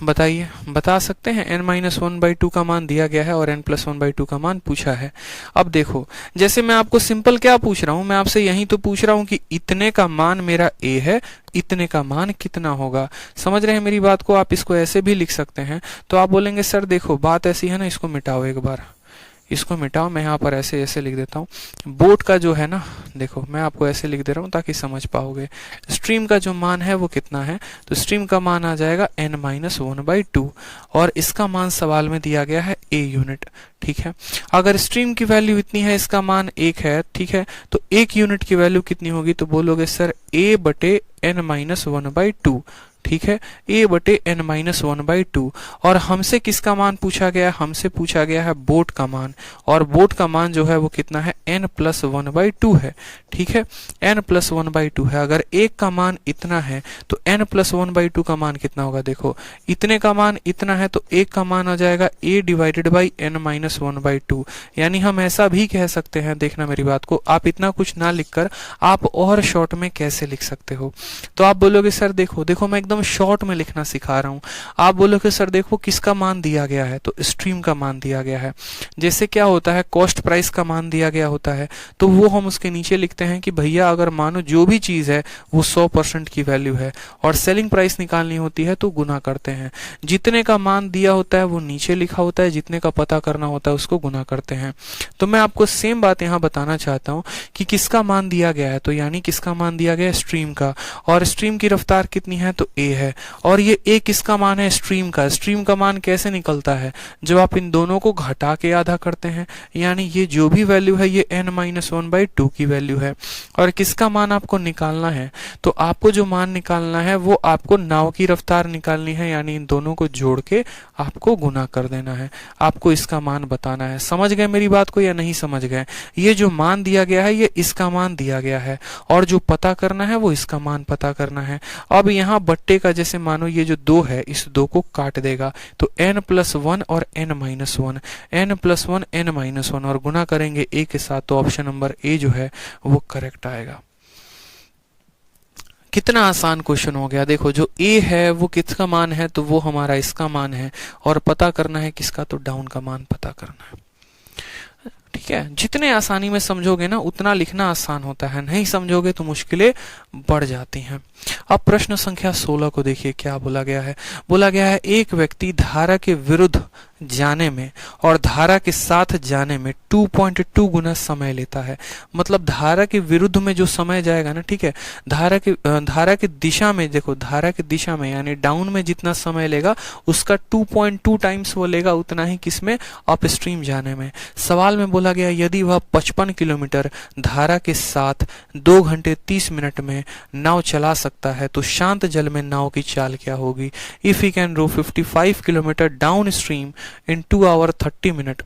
बताइए, बता सकते हैं, n-1/2 का मान दिया गया है और n+1/2 का मान पूछा है। अब देखो, जैसे मैं आपको सिंपल क्या पूछ रहा हूं, मैं आपसे यही तो पूछ रहा हूं कि इतने का मान मेरा a है, इतने का मान कितना होगा। समझ रहे हैं मेरी बात को, आप इसको ऐसे भी लिख सकते हैं। तो आप बोलेंगे सर देखो बात ऐसी है ना, इसको मिटाओ एक बार, इसको मिटाओ, मैं यहाँ पर ऐसे ऐसे लिख देता हूँ। बोट का जो है ना, देखो मैं आपको ऐसे लिख दे रहा हूँ ताकि समझ पाओगे। स्ट्रीम का जो मान है वो कितना है, तो स्ट्रीम का मान आ जाएगा n-1/2 और इसका मान सवाल में दिया गया है a यूनिट, ठीक है। अगर स्ट्रीम की वैल्यू इतनी है, इसका मान 1 है, ठीक है, तो 1 यूनिट की वैल्यू कितनी होगी, तो बोलोगे सर a/n-1/2, ठीक है, a/n-1/2। और हमसे किसका मान पूछा गया, हमसे पूछा गया है बोट का मान, और बोट का मान जो है वो कितना है, n+1/2 है, ठीक है, n+1/2 है। अगर एक का मान इतना है तो n+1/2 का मान कितना होगा, देखो इतने का मान इतना है तो एक का मान आ जाएगा a/n-1/2। यानी हम ऐसा भी कह सकते हैं, देखना मेरी बात को, आप इतना कुछ ना लिखकर आप और शॉर्ट में कैसे लिख सकते हो। तो आप बोलोगे सर देखो देखो मैं एकदम शॉर्ट में लिखना सिखा रहा हूं। आप बोलोगे सर देखो किसका मान दिया गया है, तो स्ट्रीम का मान दिया गया है। जैसे क्या होता है, कॉस्ट प्राइस का मान दिया गया होता है, तो वो हम उसके नीचे लिखते हैं कि भैया अगर मानो जो भी चीज है वो 100% की वैल्यू है, और सेलिंग प्राइस निकालनी होती है तो गुना करते हैं। जितने का मान दिया होता है वो नीचे लिखा होता है, जितने का पता करना होता है उसको गुना करते हैं। तो मैं आपको सेम बात यहाँ बताना चाहता हूँ कि किसका मान दिया गया है, तो यानी किसका मान दिया गया है, स्ट्रीम का, और स्ट्रीम की रफ्तार कितनी है, तो a है। और ये a किसका मान है, स्ट्रीम का। स्ट्रीम का मान कैसे निकलता है, जब आप इन दोनों को घटा के आधा करते हैं, यानी ये जो भी वैल्यू है ये n-1/2 की वैल्यू है। और किसका मान आपको निकालना है, तो आपको जो मान निकालना है वो आपको नाव की रफ्तार निकालनी है, यानी इन दोनों को जोड़ के आपको गुना कर देना है, आपको इसका मान बताना है। समझ गए मेरी बात को या नहीं समझ गए, ये जो मान दिया गया है ये इसका मान दिया गया है, और जो पता करना है वो इसका मान पता करना है। अब यहाँ बट्टे का जैसे मानो ये जो 2 है, इस 2 को काट देगा, तो n+1 और n-1, n+1 n-1 और गुना करेंगे a के साथ, तो ऑप्शन नंबर a जो है वो करेक्ट आएगा। कितना आसान क्वेश्चन हो गया। देखो जो a है वो किसका मान है, तो वो हमारा इसका मान है, और पता करना है किसका, तो डाउन का मान पता करना है, ठीक है। जितने आसानी में समझोगे ना उतना लिखना आसान होता है, नहीं समझोगे तो मुश्किलें बढ़ जाती हैं। अब प्रश्न संख्या 16 को देखिए, क्या बोला गया है। बोला गया है एक व्यक्ति धारा के विरुद्ध जाने में और धारा के साथ जाने में 2.2 गुना समय लेता है। मतलब धारा के विरुद्ध में जो समय जाएगा ना, ठीक है, धारा की दिशा में, देखो धारा की दिशा में यानी डाउन में जितना समय लेगा उसका 2.2 टाइम्स वो लेगा उतना ही किसमें, अप स्ट्रीम जाने में। सवाल में बोला गया यदि वह 55 किलोमीटर धारा के साथ 2 घंटे 30 मिनट में नाव चला सकता है तो शांत जल में नाव की चाल क्या होगी। If he can row 55 kilometre down stream in 2 hour 30 minutes,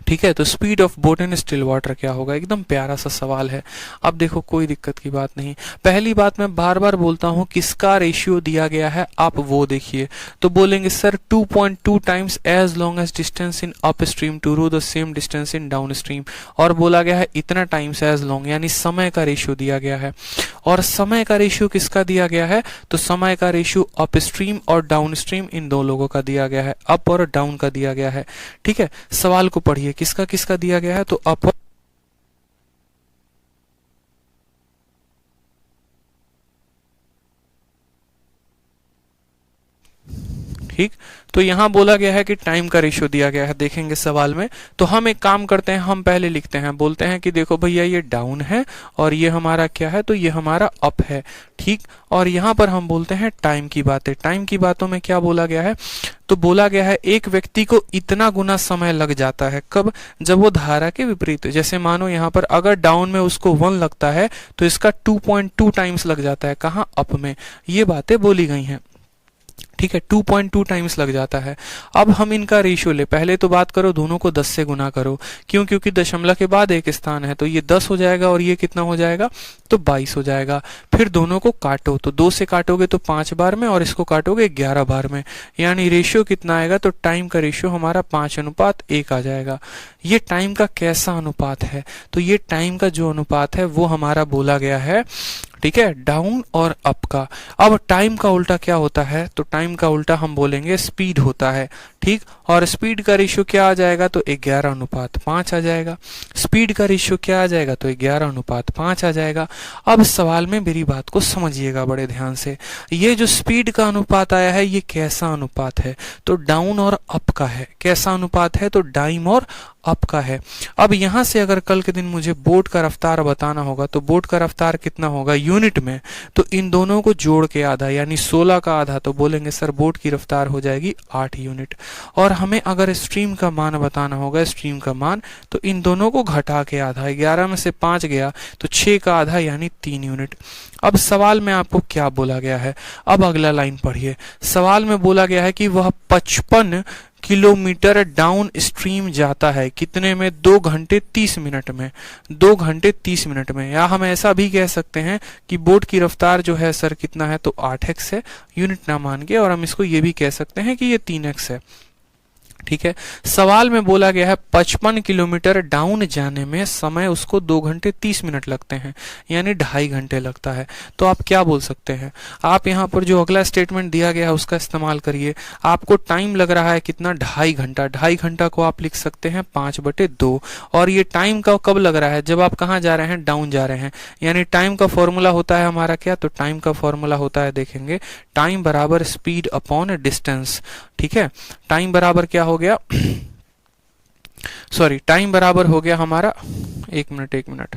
ठीक है, तो speed of boat in still water क्या होगा। एकदम प्यारा सा सवाल है। अब देखो कोई दिक्कत की बात नहीं। पहली बात मैं बार बार बोलता हूं किसका रेशियो दिया गया है, आप वो देखिए। तो बोलेंगे sir 2.2 times as long as distance in up stream to row the same distance in down stream, और बोला गया है इतना टाइम्स एज लॉन्ग, यानी समय का रेशियो दिया गया है। और समय का रेशियो किसका दिया गया है, तो समय का रेशियो अप स्ट्रीम और डाउन स्ट्रीम इन दो लोगों का दिया गया है, अप और डाउन का दिया गया है, ठीक है। सवाल को पढ़िए किसका किसका दिया गया है, तो अप, ठीक। तो यहाँ बोला गया है कि टाइम का रेशियो दिया गया है, देखेंगे सवाल में। तो हम एक काम करते हैं, हम पहले लिखते हैं, बोलते हैं कि देखो भैया ये डाउन है और ये हमारा क्या है, तो ये हमारा अप है, ठीक। और यहाँ पर हम बोलते हैं टाइम की बातें। टाइम की बातों में क्या बोला गया है, तो बोला गया है एक व्यक्ति को इतना गुना समय लग जाता है, कब, जब वो धारा के विपरीत, जैसे मानो यहाँ पर अगर डाउन में उसको 1 लगता है तो इसका 2.2 टाइम्स लग जाता है, कहाँ, अप में। ये बातें बोली गई हैं, ठीक है, 2.2 टाइम्स लग जाता है। अब हम इनका रेशियो ले, पहले तो बात करो दोनों को 10 से गुना करो, क्यों, क्योंकि दशमलव के बाद एक स्थान है, तो ये 10 हो जाएगा और ये कितना हो जाएगा, तो 22 हो जाएगा। फिर दोनों को काटो, तो 2 से काटोगे तो 5 बार में और इसको काटोगे 11 बार में, यानी रेशियो कितना आएगा, तो टाइम का रेशियो हमारा 5:1 आ जाएगा। ये टाइम का कैसा अनुपात है, तो ये टाइम का जो अनुपात है वो हमारा बोला गया है, ठीक है, डाउन और अप का। अब टाइम का उल्टा क्या होता है, तो टाइम का उल्टा हम बोलेंगे स्पीड होता है, ठीक। और स्पीड का रेशियो क्या आ जाएगा, तो 11:5 आ जाएगा। स्पीड का रेशियो क्या आ जाएगा, तो 11:5 आ जाएगा। अब सवाल में मेरी बात को समझिएगा बड़े ध्यान से, ये जो स्पीड का अनुपात आया है ये कैसा अनुपात है, तो डाउन और अप का है। कैसा अनुपात है, तो डाउन और अप का है। अब यहां से अगर कल के दिन मुझे बोट का रफ्तार बताना होगा, तो बोट का रफ्तार कितना होगा यूनिट में, तो इन दोनों को जोड़ के आधा, यानी 16 का आधा, तो बोलेंगे सर बोट की रफ्तार हो जाएगी 8 यूनिट। और हमें अगर स्ट्रीम का मान बताना होगा, स्ट्रीम का मान, तो इन दोनों को घटा के आधा, 11 में से 5 गया तो 6 का आधा यानी 3 यूनिट। अब सवाल में आपको क्या बोला गया है, अब अगला लाइन पढ़िए। सवाल में बोला गया है कि वह 55 किलोमीटर डाउन स्ट्रीम जाता है, कितने में, 2 घंटे 30 मिनट में, 2 घंटे 30 मिनट में। या हम ऐसा भी कह सकते हैं कि बोट की रफ्तार जो है सर कितना है, तो 8x है, यूनिट ना मान के, और हम इसको ये भी कह सकते हैं कि ये 3x है, ठीक है। सवाल में बोला गया है 55 किलोमीटर डाउन जाने में समय उसको 2 घंटे 30 मिनट लगते हैं, यानी 2.5 घंटे लगता है। तो आप क्या बोल सकते हैं, आप यहाँ पर जो अगला स्टेटमेंट दिया गया है उसका इस्तेमाल करिए। आपको टाइम लग रहा है कितना, 2.5 घंटा। 2.5 घंटा को आप लिख सकते हैं 5/2। और ये टाइम का कब लग रहा है, जब आप कहाँ जा रहे हैं, डाउन जा रहे हैं। यानी टाइम का फॉर्मूला होता है हमारा क्या, तो टाइम का फॉर्मूला होता है, देखेंगे, टाइम बराबर स्पीड अपॉन डिस्टेंस, ठीक है। टाइम बराबर क्या हो गया, सॉरी, टाइम बराबर हो गया हमारा, एक मिनट,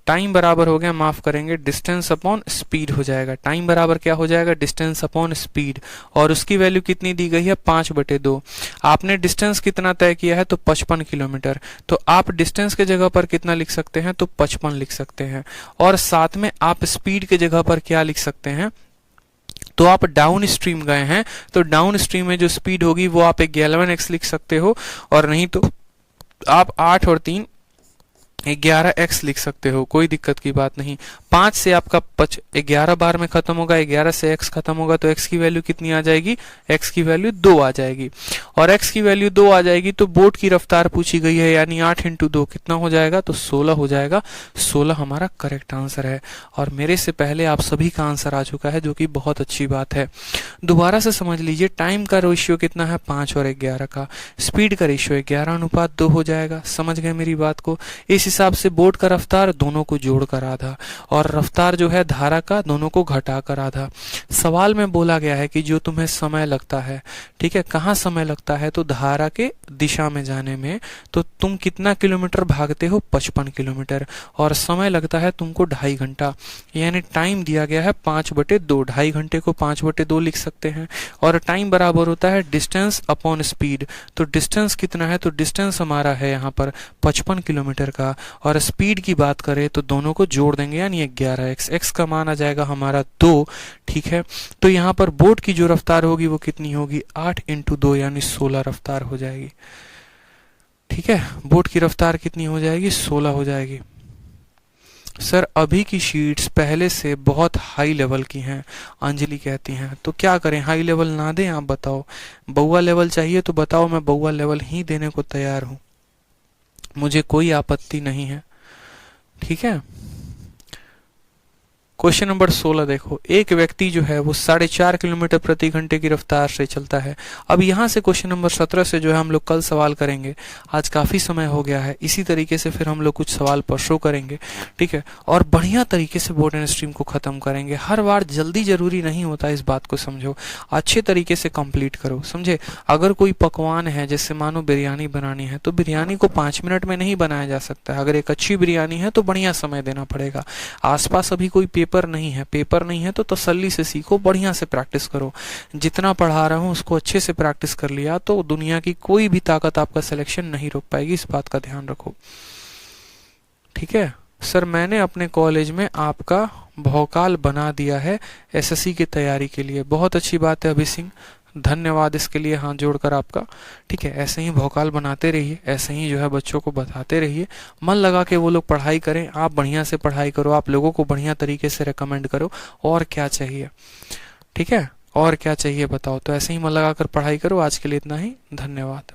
टाइम बराबर हो गया, माफ करेंगे, डिस्टेंस अपॉन स्पीड हो जाएगा। टाइम बराबर क्या हो जाएगा, डिस्टेंस अपॉन स्पीड, और उसकी वैल्यू कितनी दी गई है, 5/2। आपने डिस्टेंस कितना तय किया है, तो 55 किलोमीटर, तो आप डिस्टेंस के जगह पर कितना लिख सकते हैं, तो 55 लिख सकते हैं। और साथ में आप स्पीड के जगह पर क्या लिख सकते हैं, तो आप डाउन स्ट्रीम गए हैं, तो डाउन स्ट्रीम में जो स्पीड होगी वो आप 11x लिख सकते हो, और नहीं तो आप 8 और 3 11x लिख सकते हो, कोई दिक्कत की बात नहीं। 5 से आपका 11 बार में खत्म होगा, 11 से x खत्म होगा, तो x की वैल्यू कितनी आ जाएगी, x की वैल्यू 2 आ जाएगी। और x की वैल्यू 2 आ जाएगी तो बोट की रफ्तार पूछी गई है, यानी 8 × 2 कितना हो जाएगा, तो 16 हो जाएगा। 16 हमारा करेक्ट आंसर है, और मेरे से पहले आप सभी का आंसर आ चुका है, जो कि बहुत अच्छी बात है। दोबारा से समझ लीजिए, टाइम का रेशियो कितना है, 5 और 11 का। स्पीड का रेशियो 11:2 हो जाएगा। समझ गए मेरी बात को। इस हिसाब से बोट का रफ्तार दोनों को जोड़कर आधा, और रफ्तार जो है धारा का दोनों को घटाकर आधा। सवाल में बोला गया है कि जो तुम्हें समय लगता है, ठीक है, कहाँ समय लगता है, तो धारा के दिशा में जाने में, तो तुम कितना किलोमीटर भागते हो, 55 किलोमीटर, और समय लगता है तुमको 2.5 घंटा, यानी टाइम दिया गया है 5/2। 2.5 घंटे को 5/2 लिख सकते हैं। और टाइम बराबर होता है डिस्टेंस अपॉन स्पीड, तो डिस्टेंस कितना है, तो डिस्टेंस हमारा है यहाँ पर 55 किलोमीटर का, और स्पीड की बात करें तो दोनों को जोड़ देंगे, यानी 11x। x का मान आ जाएगा हमारा 2, ठीक है। तो यहाँ पर बोट की जो रफ्तार होगी वो कितनी होगी, 8 × 2 यानी 16 रफ्तार हो जाएगी, ठीक है। बोट की रफ्तार कितनी हो जाएगी, 16 हो जाएगी। सर अभी की शीट्स पहले से बहुत हाई लेवल की हैं, अंजलि कहती हैं, तो क्या करें, हाई लेवल ना दें, आप बताओ। बउआ लेवल चाहिए तो बताओ, मैं बउआ लेवल ही देने को तैयार हूं, मुझे कोई आपत्ति नहीं है, ठीक है। क्वेश्चन नंबर 16 देखो, एक व्यक्ति जो है वो 4.5 किलोमीटर प्रति घंटे की रफ्तार से चलता है। अब यहाँ से क्वेश्चन नंबर 17 से जो है हम लोग कल सवाल करेंगे। आज काफी समय हो गया है, इसी तरीके से फिर हम लोग कुछ सवाल परसों करेंगे, ठीक है। और बढ़िया तरीके से बोर्ड एंड स्ट्रीम को खत्म करेंगे। हर बार जल्दी जरूरी नहीं होता, इस बात को समझो। अच्छे तरीके से कंप्लीट करो, समझे। अगर कोई पकवान है, जैसे मानो बिरयानी बनानी है, तो बिरयानी को 5 मिनट में नहीं बनाया जा सकता है। अगर एक अच्छी बिरयानी है तो बढ़िया समय देना पड़ेगा। आसपास अभी कोई पेपर नहीं है तो तसल्ली से सीखो, बढ़िया से प्रैक्टिस करो। जितना पढ़ा रहा हूँ उसको अच्छे से प्रैक्टिस कर लिया तो दुनिया की कोई भी ताकत आपका सिलेक्शन नहीं रोक पाएगी, इस बात का ध्यान रखो, ठीक है। सर मैंने अपने कॉलेज में आपका भौकाल बना दिया है एसएससी की तैयारी के लिए। बहुत अच्छी बात है अभि सिंह, धन्यवाद इसके लिए हाथ जोड़कर आपका, ठीक है। ऐसे ही भौकाल बनाते रहिए, ऐसे ही जो है बच्चों को बताते रहिए, मन लगा के वो लोग पढ़ाई करें, आप बढ़िया से पढ़ाई करो, आप लोगों को बढ़िया तरीके से रेकमेंड करो। और क्या चाहिए, ठीक है, और क्या चाहिए बताओ। तो ऐसे ही मन लगा कर पढ़ाई करो। आज के लिए इतना ही, धन्यवाद।